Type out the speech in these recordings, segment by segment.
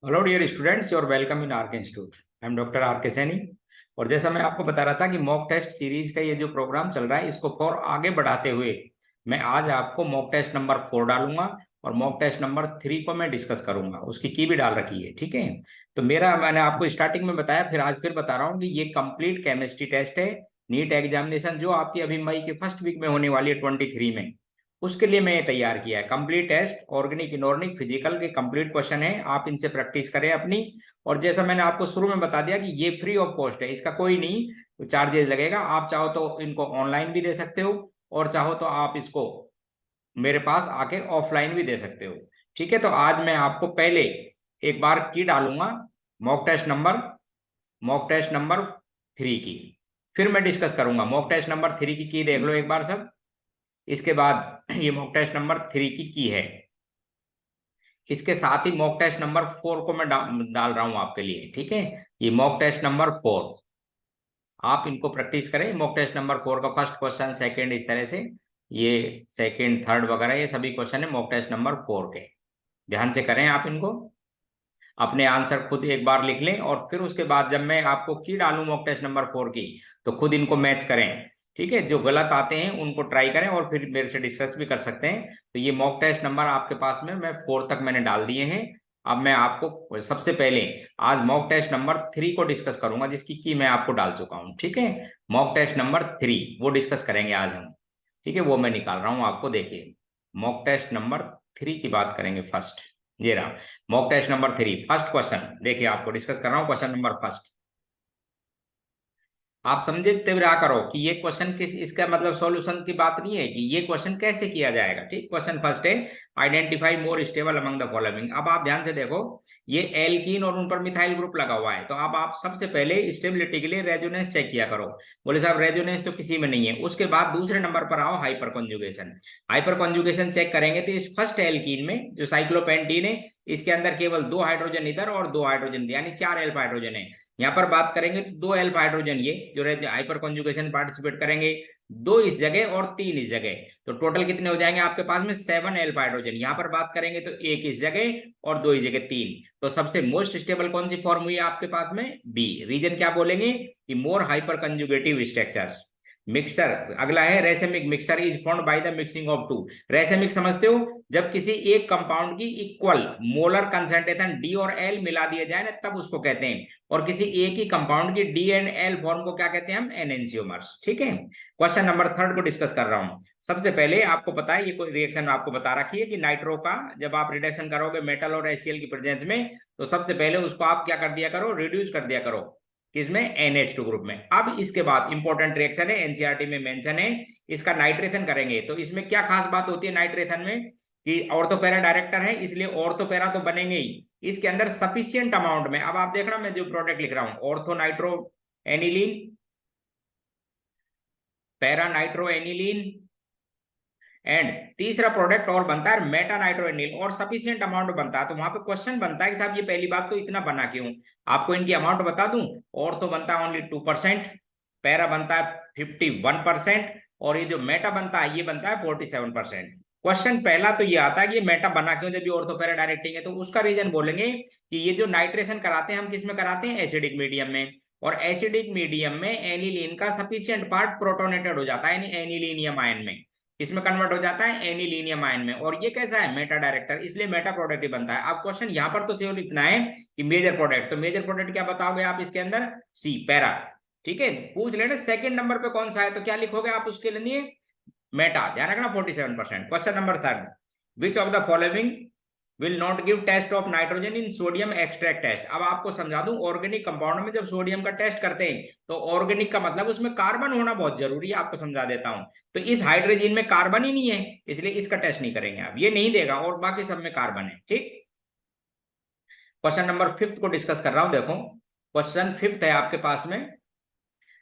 Hello dear students, your welcome in R K institute. I am doctor R K Saini. और जैसा मैं आपको बता रहा था कि मॉक टेस्ट सीरीज का ये जो प्रोग्राम चल रहा है, इसको और आगे बढ़ाते हुए मैं आज आपको मॉक टेस्ट नंबर 4 डालूंगा और मॉक टेस्ट नंबर 3 को मैं डिस्कस करूंगा। उसकी की भी डाल रखी है, ठीक है। तो मैंने आपको स्टार्टिंग में बताया, फिर आज फिर बता रहा हूँ कि ये कंप्लीट केमिस्ट्री टेस्ट है। नीट एग्जामिनेशन जो आपकी अभी मई के फर्स्ट वीक में होने वाली है 23 में, उसके लिए मैं ये तैयार किया है। Complete test organic, inorganic, physical के कंप्लीट क्वेश्चन है, आप इनसे प्रैक्टिस करें अपनी। और जैसा मैंने आपको शुरू में बता दिया कि ये फ्री ऑफ कॉस्ट है, इसका कोई नहीं चार्जेस लगेगा। आप चाहो तो इनको ऑनलाइन भी दे सकते हो और चाहो तो आप इसको मेरे पास आके ऑफलाइन भी दे सकते हो, ठीक है। तो आज मैं आपको पहले एक बार की डालूंगा mock test number mock test number 3 की, फिर मैं डिस्कस करूंगा मॉक टेस्ट नंबर 3 की देख लो एक बार सब। इसके बाद ये मॉक टेस्ट नंबर 3 की है। इसके साथ ही मॉक टेस्ट नंबर 4 को मैं डाल रहा हूं आपके लिए, ठीक है। ये मॉक टेस्ट नंबर 4, आप इनको प्रैक्टिस करें। मॉक टेस्ट नंबर 4 का फर्स्ट क्वेश्चन, सेकंड, इस तरह से ये सेकंड, थर्ड वगैरह ये सभी क्वेश्चन है मॉक टेस्ट नंबर 4 के। ध्यान से करें आप इनको, अपने आंसर खुद एक बार लिख लें और फिर उसके बाद जब मैं आपको की डालूं मॉक टेस्ट नंबर 4 की, तो खुद इनको मैच करें, ठीक है। जो गलत आते हैं उनको ट्राई करें और फिर मेरे से डिस्कस भी कर सकते हैं। तो ये मॉक टेस्ट नंबर आपके पास में मैं 4 तक मैंने डाल दिए हैं। अब मैं आपको सबसे पहले आज मॉक टेस्ट नंबर 3 को डिस्कस करूंगा, जिसकी की मैं आपको डाल चुका हूं, ठीक है। मॉक टेस्ट नंबर 3 वो डिस्कस करेंगे आज हम, ठीक है। वो मैं निकाल रहा हूं आपको, देखिए। मॉक टेस्ट नंबर 3 की बात करेंगे फर्स्ट, ये रहा mock test number 3। First question देखिए, आपको डिस्कस कर रहा हूं क्वेश्चन नंबर फर्स्ट। आप समझते हुए रहा करो कि ये क्वेश्चन किस, इसका मतलब सॉल्यूशन की बात नहीं है कि ये क्वेश्चन कैसे किया जाएगा, ठीक। क्वेश्चन फर्स्ट है, identify more stable among the following. अब आप ध्यान से देखो, ये एल्कीन और उन पर मिथाइल ग्रुप लगा हुआ है, तो अब आप सबसे पहले स्टेबिलिटी के लिए रेजोनेंस चेक किया करो। बोले साहब रेजोनेंस तो किसी में नहीं है। उसके बाद दूसरे नंबर पर आओ, hyper conjugation. Hyper conjugation check करेंगे तो इस फर्स्ट एल्कीन में जो साइक्लोपेंटीन है, इसके अंदर केवल 2 हाइड्रोजन इधर और 2 हाइड्रोजन, यानी 4 एल्फा हाइड्रोजन है। यहाँ पर बात करेंगे तो 2 एल्फा हाइड्रोजन ये जो हाइपर कॉन्जुगेशन पार्टिसिपेट करेंगे, 2 इस जगह और 3 इस जगह, तो टोटल कितने हो जाएंगे आपके पास में 7 एल्फा हाइड्रोजन। यहाँ पर बात करेंगे तो 1 इस जगह और 2 इस जगह 3। तो सबसे मोस्ट स्टेबल कौन सी फॉर्म हुई है आपके पास में? बी। रीजन क्या बोलेंगे कि more hyper conjugative structures. Mixture अगला है, racemic mixture is formed by the mixing of two. Racemic समझते हो, जब किसी एक कंपाउंड की इक्वल मोलर कंसंट्रेशन डी और एल मिला दिया जाए ना, तब उसको कहते हैं। और किसी एक ही कंपाउंड की डी एंड एल फॉर्म को क्या कहते हैं हम? एनेंसियोमर्स, ठीक है। क्वेश्चन नंबर 3 को डिस्कस कर रहा हूं। सबसे पहले आपको पता है, ये कोई रिएक्शन आपको बता रखी है कि नाइट्रो का जब आप रिडक्शन करोगे मेटल और एसीएल की प्रेजेंस में, तो सबसे पहले उसको आप क्या कर दिया करो? रिड्यूस कर दिया करो, किसमें? NH2 ग्रुप में। अब इसके बाद इंपॉर्टेंट रिएक्शन है, एनसीईआरटी में मेंशन है, इसका नाइट्रेशन करेंगे। तो इसमें क्या खास बात होती है नाइट्रेशन में कि ऑर्थो पैरा डायरेक्टर है, इसलिए ऑर्थो पैरा तो बनेंगे ही। इसके अंदर सफिशियंट अमाउंट में, अब आप देखना मैं जो प्रोडक्ट लिख रहा हूं, ortho nitro aniline, para nitro aniline, and तीसरा प्रोडक्ट और बनता है मेटा नाइट्रोएनिल, और सफिशियंट अमाउंट बनता है। तो वहां पे क्वेश्चन बनता है कि साहब ये पहली बात तो इतना बना क्यों? आपको इनकी अमाउंट बता दूं, और तो बनता है ओनली 2%, पैरा बनता है 51%, और ये जो मेटा बनता है ये बनता है 47%। क्वेश्चन पहला तो ये आता है कि ये मेटा बना क्यों जब ये ऑर्थोपैरा डायरेक्टिंग है? तो उसका रीजन बोलेंगे कि ये जो नाइट्रेशन कराते हैं हम किस में कराते हैं? एसिडिक मीडियम में। और एसिडिक मीडियम में एनिलीन का सफिशियंट पार्ट प्रोटोनेटेड हो जाता है, यानी एनिलीनियम आयन में, इसमें कन्वर्ट हो जाता है एनिलीनियम आयन में। और ये कैसा है? मेटा डायरेक्टर, इसलिए मेटा प्रोडक्ट ही बनता है। अब क्वेश्चन यहां पर तो सिर्फ लिखना है कि मेजर प्रोडक्ट, तो मेजर प्रोडक्ट क्या बताओगे आप इसके अंदर? सी, पैरा, ठीक है। पूछ लेना सेकंड नंबर पे कौन सा है, तो क्या लिखोगे आप उसके लिए? मेटा, ध्यान रखना 47%। Question number 3, which of the following will not give test of nitrogen in sodium extract test. अब आपको समझा दूं, ऑर्गेनिक कंपाउंड में जब सोडियम का टेस्ट करते हैं तो ऑर्गेनिक का मतलब उसमें कार्बन होना बहुत जरूरी है, आपको समझा देता हूं। तो इस हाइड्रोजन में कार्बन ही नहीं है, इसलिए इसका टेस्ट नहीं करेंगे आप, ये नहीं देगा, और बाकी सब में कार्बन है, ठीक। क्वेश्चन नंबर 5 को डिस्कस कर रहा हूं, देखो। क्वेश्चन 5 है आपके पास में,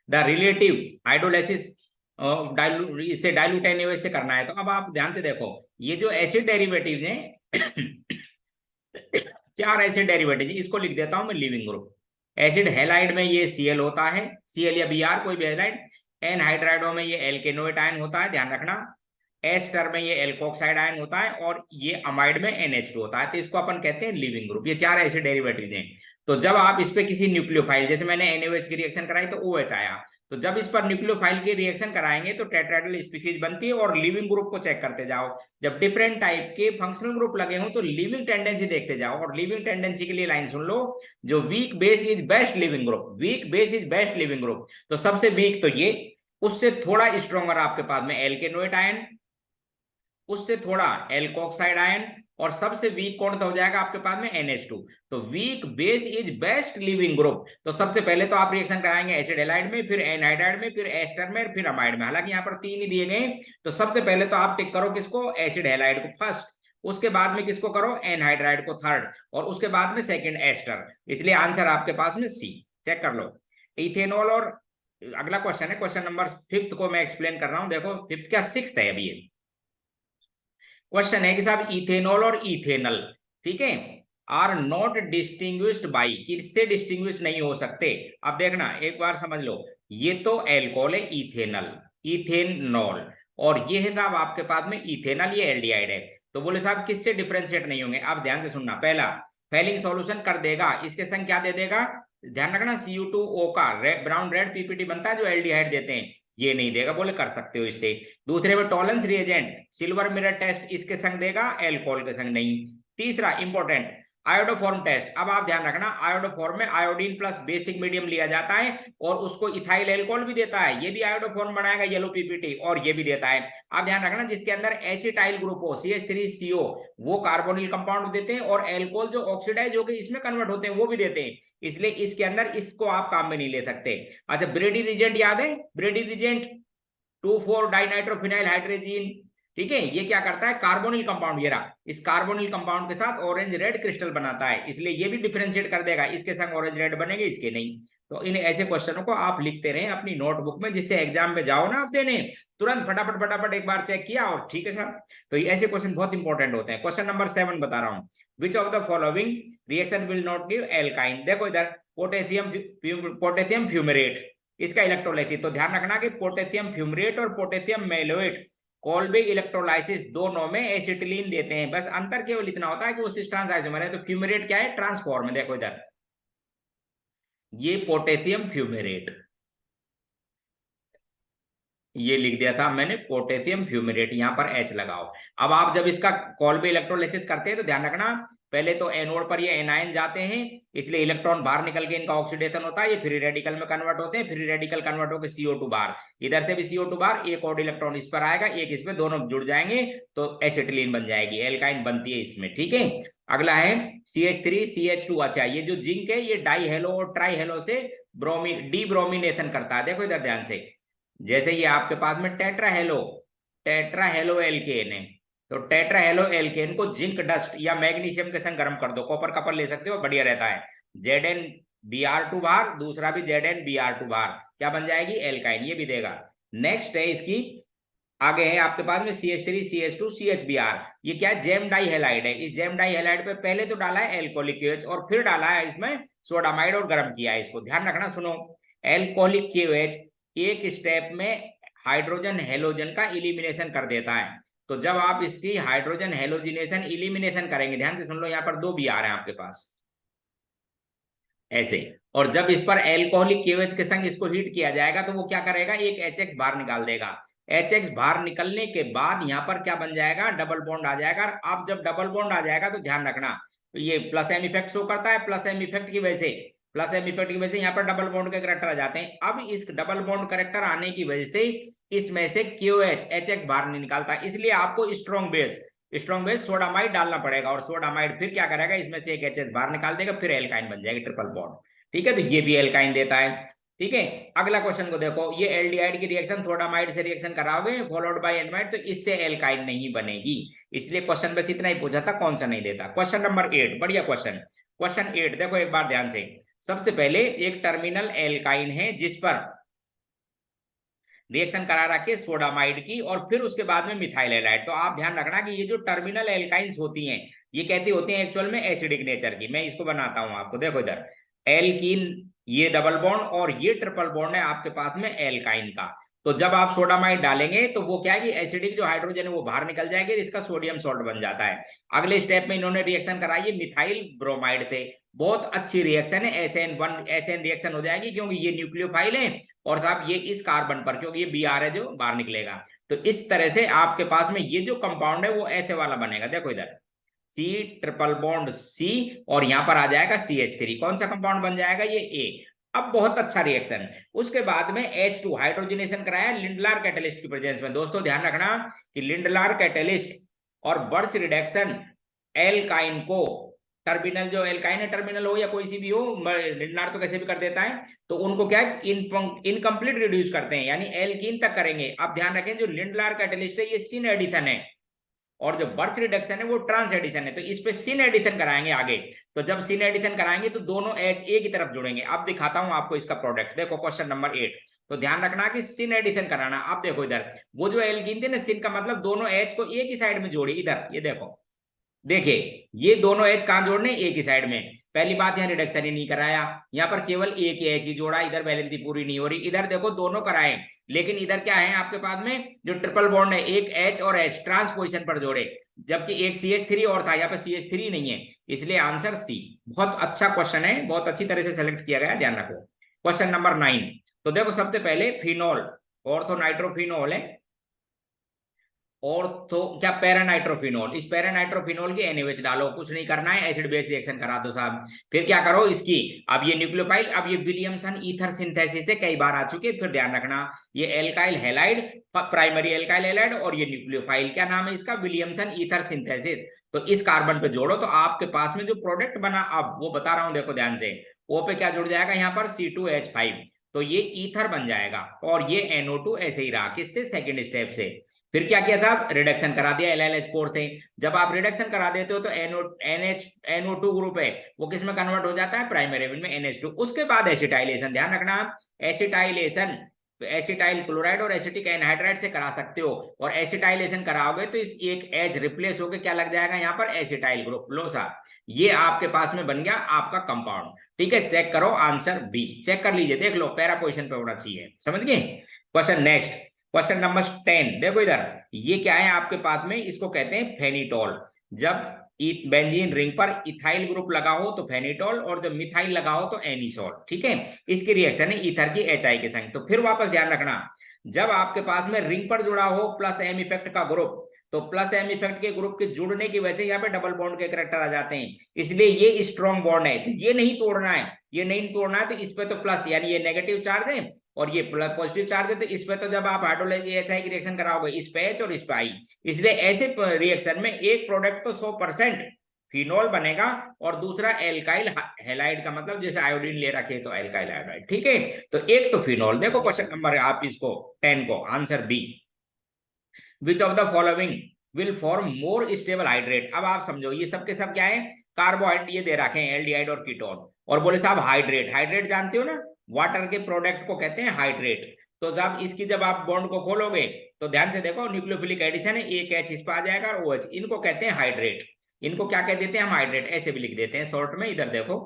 द रिलेटिव हाइड्रोलाइसिस, इसे डाइल्यूट एनएओएच से करना है। तो अब आप ध्यान से देखो, ये जो एसिड डेरिवेटिव्स हैं 4 एसिड डेरिवेटिव, इसको लिख देता हूं मैं लिविंग ग्रुप। एसिड हेलाइड में ये Cl होता है, Cl या Br कोई भी हेलाइड। एनहाइड्राइडो में ये एल्केनोएट आयन होता है, ध्यान रखना। एस्टर में ये एल्कोक्साइड आयन होता है और ये अमाइड में NH2 होता है, तो इसको अपन कहते हैं लीविंग ग्रुप। ये चार ऐसे डेरिवेटिव हैं। तो जब आप इस पे किसी न्यूक्लियोफाइल, जैसे मैंने NaOH की रिएक्शन कराई तो OH आया, तो जब इस पर न्यूक्लियोफाइल की रिएक्शन कराएंगे तो टेट्राहेड्रल स्पीशीज बनती है। और लिविंग ग्रुप को चेक करते जाओ, जब डिफरेंट टाइप के फंक्शनल ग्रुप लगे हों तो लिविंग टेंडेंसी देखते जाओ। और लिविंग टेंडेंसी के लिए लाइन सुन लो, जो weak base is best leaving group, weak base is best leaving group. तो सबसे वीक तो ये, उससे थोड़ा स्ट्रॉन्गर आपके पास में एल्केनोइक आयन, उससे थोड़ा एल्कोक्साइड आयन, और सबसे वीक कौन सा हो जाएगा आपके पास में NH2। तो weak base is best leaving group. तो सबसे पहले तो आप रिएक्शन कराएंगे एसिड हैलाइड में, फिर एनहाइड्राइड में, फिर एस्टर में, फिर अमाइड में। हालांकि यहाँ पर 3 ही दिए गए, तो सबसे पहले तो आप टिक करो किसको, एसिड हैलाइड को फर्स्ट, उसके बाद में किसको करो, एनहाइड्राइड को थर्ड, और उसके बाद में सेकेंड एस्टर। इसलिए आंसर आपके पास में C। चेक कर लो इथेनॉल। और अगला क्वेश्चन है, क्वेश्चन नंबर 5 को मैं एक्सप्लेन कर रहा हूं। देखो 5 क्या 6 है अभी। ये क्वेश्चन है कि साहब इथेनॉल और इथेनल, ठीक है, आर नॉट डिस्टिंग्विश्ड बाई, किससे डिस्टिंग्विश नहीं हो सकते। अब देखना एक बार समझ लो, ये तो एल्कोहल है इथेनल, इथेनॉल, और ये है साहब आपके पास में इथेनल, ये एल्डिहाइड है। तो बोले साहब किससे डिफरेंशिएट नहीं होंगे। आप ध्यान से सुनना, पहला फेलिंग सॉल्यूशन कर देगा, इसके संग क्या दे देगा, ध्यान रखना Cu2O का ब्राउन रेड पीपीटी बनता है जो एल्डिहाइड देते हैं, ये नहीं देगा, बोले कर सकते हो इससे। दूसरे में Tollens reagent silver mirror test, इसके संग देगा, एल्कोहल के संग नहीं। तीसरा इंपॉर्टेंट आयोडोफॉर्म टेस्ट। अब आप ध्यान रखना, आयोडोफॉर्म में आयोडीन प्लस बेसिक मीडियम लिया जाता है और उसको इथाइल एल्कोहल भी देता है, ये भी आयोडोफॉर्म बनाएगा येलो पीपीटी, और ये भी देता है। आप ध्यान रखना, जिसके अंदर एसिटाइल ग्रुप हो CH3CO, वो कार्बोनिल कंपाउंड देते हैं, और एल्कोहल जो ऑक्सीडाइज होकर इसमें कन्वर्ट होते हैं वो भी देते हैं, इसलिए इसके अंदर इसको आप काम में नहीं ले सकते। अच्छा ब्रेडी रिजेंट याद है, ब्रेडी रिजेंट 2,4 डाइनाइट्रोफिनाइल हाइड्रोजीन, ठीक है, ये क्या करता है, कार्बोनिल कंपाउंड, ये रहा, इस कार्बोनिल कंपाउंड के साथ ऑरेंज रेड क्रिस्टल बनाता है, इसलिए ये भी डिफरेंशिएट कर देगा, इसके संग ऑरेंज रेड बनेंगे, इसके नहीं। तो इन ऐसे क्वेश्चनों को आप लिखते रहे अपनी नोटबुक में, जिससे एग्जाम में जाओ ना आप देने, तुरंत फटाफट फटाफट एक बार चेक किया और ठीक है सर। तो ऐसे क्वेश्चन बहुत इंपॉर्टेंट होते हैं। क्वेश्चन नंबर 7 बता रहा हूँ, विच of the following reaction will not give alkyne. देखो इधर पोटेशियम फ्यूमरेट, इसका इलेक्ट्रोलाइसिस, तो ध्यान रखना कि पोटेशियम फ्यूमरेट और पोटेशियम मेलोएट कोलबेक इलेक्ट्रोलाइसिस दोनों में एसिटिलीन देते हैं, बस अंतर केवल इतना होता है कि वो सिस्ट्रांस आइसोमर है। तो फ्यूमरेट क्या है, ट्रांसफॉर्म। देखो इधर ये पोटेशियम फ्यूमरेट, ये लिख दिया था मैंने पोटेशियम फ्यूमरेट, यहाँ पर H लगाओ। अब आप जब इसका कोलबे इलेक्ट्रोलाइसिस करते हैं तो ध्यान रखना, पहले तो एनोड पर ये एनायन जाते हैं, इसलिए इलेक्ट्रॉन बाहर निकल के इनका ऑक्सीडेशन होता है, ये फ्री रेडिकल में कन्वर्ट होते हैं, फ्री रेडिकल कन्वर्ट होकर CO2 बाहर, इधर से भी CO2 बाहर, एक और इलेक्ट्रॉन इस पर आएगा, एक इसमें, दोनों जुड़ जाएंगे तो एसिटिलीन बन जाएगी, एल्काइन बनती है इसमें, ठीक है। अगला है CH3CH2। अच्छा ये जो जिंक है ये डाई हेलो और ट्राई हेलो से डी ब्रोमिनेशन करता है। देखो इधर ध्यान से, जैसे ये आपके पास में टेट्राहेलो एल्केन है, तो टेट्राहेलो एल्केन को जिंक डस्ट या मैग्नीशियम के संग गर्म कर दो, कॉपर कपर ले सकते हो, बढ़िया रहता है, ZnBr2 बाहर, दूसरा भी ZnBr2 बाहर, क्या बन जाएगी, एल्काइन, ये भी देगा। नेक्स्ट है इसकी, आगे है आपके पास में CH3CH2CHBr, ये क्या है, जेम डाई हेलाइड है। इस जेम डाई हेलाइड पे पहले तो डाला है एल्कोहलिक KOH और फिर डाला है इसमें सोडामाइड और गर्म किया है इसको। ध्यान रखना, सुनो, एल्कोहलिक KOH एक स्टेप में हाइड्रोजन हेलोजन का इलिमिनेशन कर देता है, तो जब आप इसकी हाइड्रोजन हेलोजिनेशन इलिमिनेशन करेंगे, ध्यान से सुन लो, यहाँ पर 2 Br है आपके पास ऐसे, और जब इस पर एल्कोहलिक KOH के संग इसको हीट किया जाएगा तो वो क्या करेगा, एक HX बाहर निकाल देगा। HX बाहर निकलने के बाद यहाँ पर क्या बन जाएगा, डबल बॉन्ड आ जाएगा। अब जब डबल बॉन्ड आ जाएगा तो ध्यान रखना, तो ये प्लस M इफेक्ट शो करता है, प्लस M इफेक्ट की वजह से, प्लस M इफेक्ट की वजह से यहाँ पर डबल बॉन्ड के कैरेक्टर आ जाते हैं। अब इस डबल बॉन्ड कैरेक्टर आने की वजह से इसमें से KOH HX बाहर नहीं निकालता, इसलिए आपको स्ट्रॉन्ग बेस सोडामाइड डालना पड़ेगा, और सोडामाइड फिर क्या करेगा, इसमें से एक HH बाहर निकाल देगा, फिर एल्काइन बन जाएगी, ट्रिपल बॉन्ड, ठीक है। तो ये भी एल्काइन देता है, ठीक है। अगला क्वेश्चन को देखो, ये एल्डिहाइड की रिएक्शन सोडामाइड से रिएक्शन कराओगे फॉलोड बाय एंडमाइड, तो इससे एल्काइन नहीं बनेगी, इसलिए क्वेश्चन बस इतना ही पूछा था, कौन सा नहीं देता। क्वेश्चन नंबर 8, बढ़िया क्वेश्चन, क्वेश्चन 8 देखो एक बार ध्यान से। सबसे पहले एक टर्मिनल एल्काइन है जिस पर रिएक्शन करा रखे सोडामाइड की, और फिर उसके बाद में मिथाइल हैलाइड। तो आप ध्यान रखना कि ये जो टर्मिनल एल्काइंस होती हैं ये कहती होती हैं एक्चुअल में एसिडिक नेचर की। मैं इसको बनाता हूं आपको, देखो इधर एल्कीन, ये डबल बॉन्ड और ये ट्रिपल बॉन्ड है आपके पास में एल्काइन का। तो जब आप सोडामाइड डालेंगे तो वो क्या है कि एसिडिक जो हाइड्रोजन है वो बाहर निकल जाएगी, इसका सोडियम सॉल्ट बन जाता है। अगले स्टेप में इन्होंने रिएक्शन कराई है मिथाइल ब्रोमाइड से, बहुत अच्छी रिएक्शन है, SN1 SN रिएक्शन हो जाएगी क्योंकि ये न्यूक्लियोफाइल है और साहब ये इस कार्बन पर, क्योंकि ये Br है जो बाहर निकलेगा। तो इस तरह से आपके पास में ये जो कंपाउंड है वो ऐसे वाला बनेगा, देखो इधर C ट्रिपल बॉन्ड C और यहां पर आ जाएगा CH3, कौन सा कंपाउंड बन जाएगा ये A। अब बहुत अच्छा रिएक्शन। उसके बाद में H2 हाइड्रोजनेशन कराया लिंडलार कैटलिस्ट की प्रेजेंस में। दोस्तों ध्यान रखना कि लिंडलार कैटलिस्ट और बर्च रिडक्शन एल्काइन को, टर्मिनल जो एल्काइन है, टर्मिनल हो या कोई सी भी हो, लिंडलार तो कैसे भी कर देता है, तो उनको क्या इनकम्प्लीट रिड्यूस करते हैं, यानी एल्कीन तक करेंगे। अब ध्यान रखें जो लिंडलार कैटलिस्ट है ये सिन एडिशन है और जो बर्च रिडक्शन है वो ट्रांस एडिशन है, तो इस पे सिन एडिशन कराएंगे आगे। तो जब सिन एडिशन कराएंगे तो दोनों H एक ही तरफ जुड़ेंगे। अब दिखाता हूं आपको इसका प्रोडक्ट, देखो क्वेश्चन नंबर 8। तो ध्यान रखना कि सिन एडिशन कराना। आप देखो इधर वो जो एल्कीन थे ना, सिन का मतलब दोनों H को एक ही साइड में जोड़ी, इधर ये देखो, देखिए ये दोनों एच कहां जोड़ने, एक ही साइड में। पहली बात यहाँ रिडक्शन ही नहीं कराया, यहाँ पर केवल एक ही एच ही जोड़ा, इधर वैलेंसी पूरी नहीं हो रही। इधर देखो दोनों कराए, लेकिन इधर क्या है आपके पास में जो ट्रिपल बॉन्ड है, एक एच और एच ट्रांस पोजिशन पर जोड़े, जबकि एक CH3 और था, यहाँ पे CH3 नहीं है, इसलिए आंसर C। बहुत अच्छा क्वेश्चन है, बहुत अच्छी तरह से सेलेक्ट किया गया, ध्यान रखो। Question number 9। तो देखो सबसे पहले फिनोल, ऑर्थो नाइट्रोफिनोल है, और तो क्या पैरानाइट्रोफिनोल, इस पैरानाइट्रोफिनोल की NaOH डालो, कुछ नहीं करना है, एसिड बेस रिएक्शन करा दो साहब। फिर क्या करो इसकी, अब ये न्यूक्लियोफाइल, अब ये विलियमसन ईथर सिंथेसिस से कई बार आ चुके, फिर ध्यान रखना ये alkyl halide, primary alkyl halide, और ये न्यूक्लियोफाइल क्या नाम है इसका, विलियमसन ईथर सिंथेसिस। तो इस कार्बन पे जोड़ो तो आपके पास में जो प्रोडक्ट बना, अब वो बता रहा हूं देखो ध्यान से, ओ पे क्या जुड़ जाएगा यहाँ पर C2H5, तो ये ईथर बन जाएगा, और ये NO2 ऐसे ही रहा, किससे, सेकेंड स्टेप से। फिर क्या किया था, रिडक्शन करा दिया, LLH कोर थे। जब आप रिडक्शन करा देते हो तो NO2 ग्रुप है वो किस में कन्वर्ट हो जाता है, प्राइमरी में NH2। उसके बाद एसिटाइलेशन, ध्यान रखना एसिटाइलेशन एसिटाइल क्लोराइड और एसिटिक एनहाइड्राइड से करा सकते हो, और एसिटाइलेशन कराओगे तो इस एक H रिप्लेस होकर क्या लग जाएगा यहाँ पर, एसिटाइल ग्रुप। लो साहब ये आपके पास में बन गया आपका कंपाउंड, ठीक है। चेक करो आंसर B, चेक कर लीजिए, देख लो पैरा पोजिशन पे होना चाहिए, समझ गए। Question next, question number 10। देखो इधर ये क्या है आपके पास में, इसको कहते हैं फेनिटोल। जब बेंजीन रिंग पर इथाइल ग्रुप लगा हो तो फेनिटोल, और जब मिथाइल लगा हो तो एनिसोल, ठीक है। इसकी रिएक्शन है ईथर की HI के संग। तो फिर वापस ध्यान रखना, जब आपके पास में रिंग पर जुड़ा हो प्लस M इफेक्ट का ग्रुप, तो प्लस M इफेक्ट के ग्रुप के जुड़ने की वजह से यहाँ पे डबल बॉन्ड के कैरेक्टर आ जाते हैं, इसलिए ये स्ट्रॉन्ग बॉन्ड है, तो ये नहीं तोड़ना है, ये नहीं तोड़ना है। तो इस पे तो प्लस, यानी ये नेगेटिव चार्ज है और ये प्लस पॉजिटिव चार्ज है, तो इस पे तो जब आप हाइड्रोलाइज HI की रिएक्शन कराओगे इस पे H और इस पे I, इसलिए ऐसे रिएक्शन में एक प्रोडक्ट तो 100% फिनोल बनेगा और दूसरा एल्काइल हैलाइड का मतलब जैसे आयोडीन ले रखे तो एल्काइल हाइड्राइड, ठीक है। तो एक तो फिनोल। देखो क्वेश्चन नंबर आप इसको 10 को answer B, which of the following will form more stable hydrate. अब आप समझो ये सब के सब क्या है, कार्बोहाइड्रेट ये दे रखे हैं एल्डिहाइड और कीटोन, और बोले साहब हाइड्रेट, हाइड्रेट जानते हो ना, वाटर के प्रोडक्ट को कहते हैं हाइड्रेट। तो साहब इसकी जब आप बॉन्ड को खोलोगे तो ध्यान से देखो न्यूक्लियोफिलिक एडिशन है, एक H इस पर आ जाएगा और OH, इनको कहते हैं हाइड्रेट। इनको क्या कह देते हैं हम, हाइड्रेट, ऐसे भी लिख देते हैं शॉर्ट में, इधर देखो।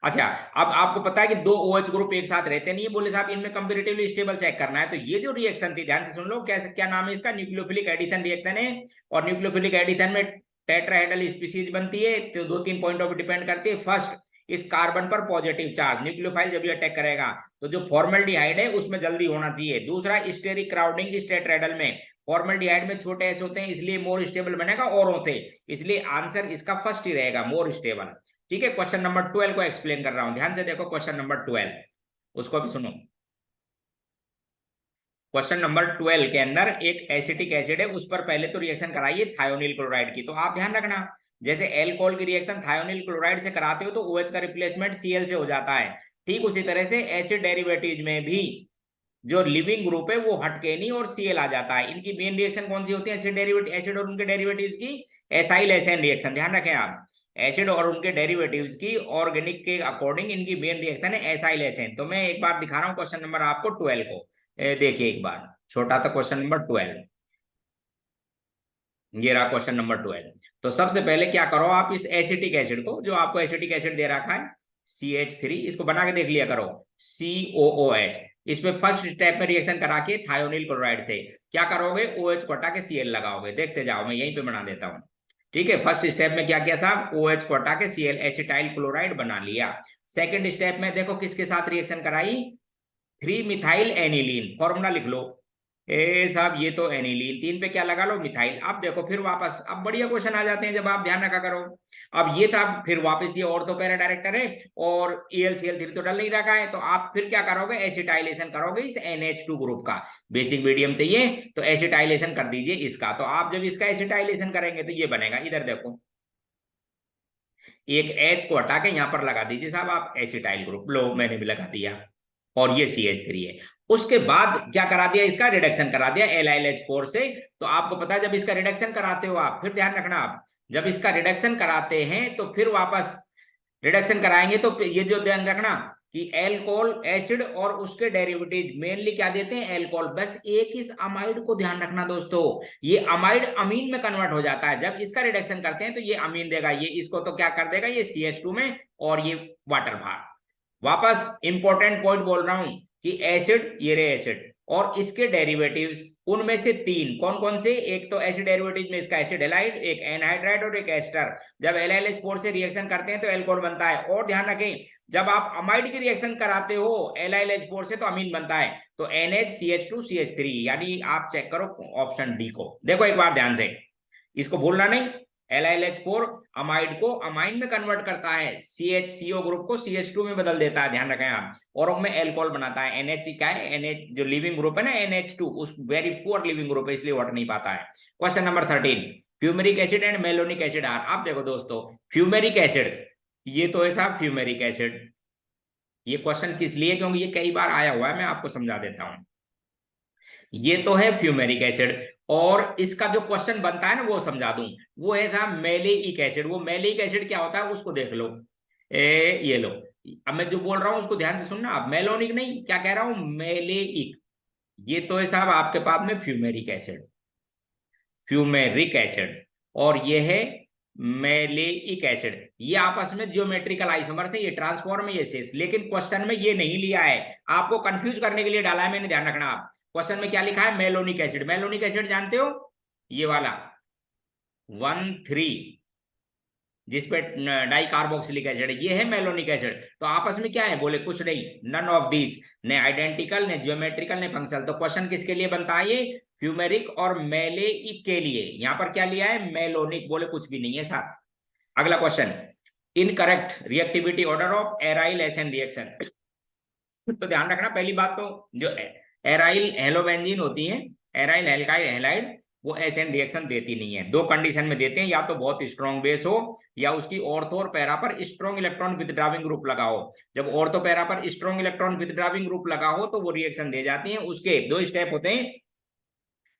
अच्छा अब आपको पता है कि दो OH ग्रुप एक साथ रहते नहीं, बोले साहब इनमें कंपैरेटिवली स्टेबल चेक करना है, तो ये जो रिएक्शन थी ध्यान से सुन लो, क्या नाम है इसका, न्यूक्लियोफिलिक एडिशन रिएक्शन है। और न्यूक्लियोफिलिक एडिशन में टेट्राहेड्रल स्पीशीज बनती है, तो 2-3 पॉइंटों पर डिपेंड करती है। फर्स्ट, इस कार्बन पर पॉजिटिव चार्ज, न्यूक्लियोफाइल जब ये अटैक करेगा तो जो फॉर्मल्डिहाइड है उसमें जल्दी होना चाहिए। दूसरा, स्टेरिक क्राउडिंग इस टेट्राहेड्रल में, फॉर्मल्डिहाइड में छोटे एच होते हैं इसलिए मोर स्टेबल बनेगा औरों से, इसलिए आंसर इसका फर्स्ट ही रहेगा, मोर स्टेबल, ठीक है। क्वेश्चन नंबर 12 को एक्सप्लेन कर रहा हूं, ध्यान से देखो क्वेश्चन नंबर 12, उसको भी सुनो। क्वेश्चन नंबर 12 के अंदर एक एसिटिक एसिड है, उस पर पहले तो रिएक्शन कराइए थायोनिल क्लोराइड की। तो आप ध्यान रखना, जैसे एल्कोहल की रिएक्शन थायोनिल क्लोराइड से कराते हो तो OH का रिप्लेसमेंट Cl से हो जाता है, ठीक उसी तरह से एसिड डेरिवेटिव में भी जो लिविंग ग्रुप है वो हटके नहीं और Cl आ जाता है। इनकी मेन रिएक्शन कौन सी होती है, एसिड डेरिवेटिव, एसिड और उनके डेरिवेटिव्स की एसाइल एसेन रिएक्शन। ध्यान रखें आप, एसिड और उनके डेरिवेटिव्स की ऑर्गेनिक के अकॉर्डिंग इनकी मेन रिएक्शन है एसाइल एसेन। तो मैं एक बार दिखा रहा हूं क्वेश्चन नंबर आपको 12 को, देखिए एक बार, छोटा था क्वेश्चन नंबर 12, ये रहा क्वेश्चन नंबर 12। तो सबसे पहले क्या करो आप, इस एसिटिक एसिड को, जो आपको एसिटिक एसिड दे रखा है, CH3, इसको बना के देख लिया करो, COOH। इसमें फर्स्ट स्टेप में रिएक्शन करा के थायोनिल क्लोराइड से क्या करोगे, OH को हटा के Cl लगाओगे। देखते जाओ, मैं यहीं पे बना देता हूं। ठीक है, फर्स्ट स्टेप में क्या किया था, OH को हटा के Cl एसिटाइल क्लोराइड बना लिया। सेकंड स्टेप में देखो किसके साथ रिएक्शन कराई, 3 मिथाइल एनिलीन। फॉर्मूला लिख लो, ए साहब ये तो एनिलीन, 3 पे क्या लगा लो, मिथाइल। अब देखो फिर वापस, अब बढ़िया क्वेश्चन आ जाते हैं जब आप ध्यान रखा करो। अब ये था, फिर वापस ये ऑर्थो पैरा डायरेक्टर है और ElCl3 तो डल नहीं रखा है, तो आप फिर क्या करोगे, एसिटाइलेशन करोगे इस NH2 ग्रुप का। बेसिक मीडियम चाहिए तो एसिटाइलेशन कर दीजिए इसका। तो आप जब इसका एसिटाइलेशन करेंगे तो ये बनेगा, इधर देखो, एक H को हटा के यहां पर लगा दीजिए साहब आप, एसिटाइल ग्रुप। लो मैंने भी लगा दिया, और ये CH3 है। उसके बाद क्या करा दिया, इसका रिडक्शन करा दिया LiLH4 से। तो आपको पता है जब इसका रिडक्शन कराते हो आप, फिर ध्यान रखना, आप जब इसका रिडक्शन कराते हैं तो फिर वापस रिडक्शन कराएंगे तो ये जो ध्यान रखना कि एल्कोहल एसिड और उसके डेरिवेटिव मेनली क्या देते हैं, एल्कोहल। बस एक इस अमाइड को ध्यान रखना दोस्तों, ये अमाइड अमीन में कन्वर्ट हो जाता है। जब इसका रिडक्शन करते हैं तो ये अमीन देगा, ये इसको तो क्या कर देगा, ये CH2 में, और ये वाटर बाहर। वापस इंपॉर्टेंट पॉइंट बोल रहा हूं कि एसिड, ये रे एसिड और इसके डेरिवेटिव्स, उनमें से 3 कौन कौन से, एक तो एसिड डेरिवेटिव में इसका एसिड हैलाइड, एक एनहाइड्राइड और एक एस्टर। जब LiLH4 से रिएक्शन करते हैं तो एल्कोहल बनता है। और ध्यान रखें, जब आप अमाइड की रिएक्शन कराते हो LiLH4 से तो अमीन बनता है, तो NHCH2CH3, यानी आप चेक करो ऑप्शन डी को। देखो एक बार ध्यान से, इसको भूलना नहीं, LiLH4 अमाइड को अमाइन में कन्वर्ट करता है, CHCO ग्रुप को CH2 में बदल देता है, ध्यान रखें आप, और में एल्कोहल बनाता है। NH क्या है, NH जो लिविंग ग्रुप है ना, NH2, उस वेरी पुअर लिविंग ग्रुप है, इसलिए वाटर नहीं पाता है। Question number 13, fumaric acid and malonic acid are. आप देखो दोस्तों, फ्यूमेरिक एसिड, ये तो है साहब फ्यूमेरिक एसिड। ये क्वेश्चन किस लिए, क्योंकि ये कई बार आया हुआ है, मैं आपको समझा देता हूं। ये तो है फ्यूमेरिक एसिड, और इसका जो क्वेश्चन बनता है ना वो समझा दूं, वो है था मेलेइक एसिड। वो मेलेइक एसिड क्या होता है उसको देख लो, ये लो, अब मैं जो बोल रहा हूं उसको ध्यान से सुनना आप, मेलोनिक नहीं, क्या कह रहा हूं, मेलेइक। ये तो है साहब आपके पास में फ्यूमेरिक एसिड, फ्यूमेरिक एसिड, और ये है मेलेइक एसिड। ये आपस में जियोमेट्रिकल आइसोमर्स है, ये ट्रांसफॉर्म है, ये सिस। लेकिन क्वेश्चन में ये नहीं लिया है, आपको कंफ्यूज करने के लिए डाला है मैंने, ध्यान रखना आप। क्वेश्चन में क्या लिखा है, मेलोनिक एसिड। मेलोनिक एसिड जानते हो, ये वाला 1,3 जिसपे डाई कार्बोक्सिलिक एसिड है, ये है मेलोनिक एसिड। तो आपस में क्या है, बोले कुछ नहीं, नन ऑफ दीज, ने आइडेंटिकल, ने जियोमेट्रिकल, ने फंक्शनल। तो क्वेश्चन किसके लिए बनता है, ये फ्यूमेरिक और मेलेइक के लिए। यहां पर क्या लिया है, मेलोनिक, बोले कुछ भी नहीं है साहब। अगला question, incorrect reactivity order of aryl SN reaction. तो ध्यान रखना, पहली बात तो जो एराइल हेलोबेंजीन होती है, एराइल एल्काइल हैलाइड, वो एसएन रिएक्शन देती नहीं है। 2 कंडीशन में देते हैं, या तो बहुत स्ट्रॉन्ग बेस हो, या उसकी ऑर्थो और पैरा पर स्ट्रॉन्ग इलेक्ट्रॉन विथड्राविंग ग्रुप लगा हो। जब ऑर्थो पैरा पर स्ट्रॉन्ग इलेक्ट्रॉन विथड्राविंग ग्रुप लगा हो तो वो रिएक्शन दे जाती है। उसके 2 स्टेप होते हैं,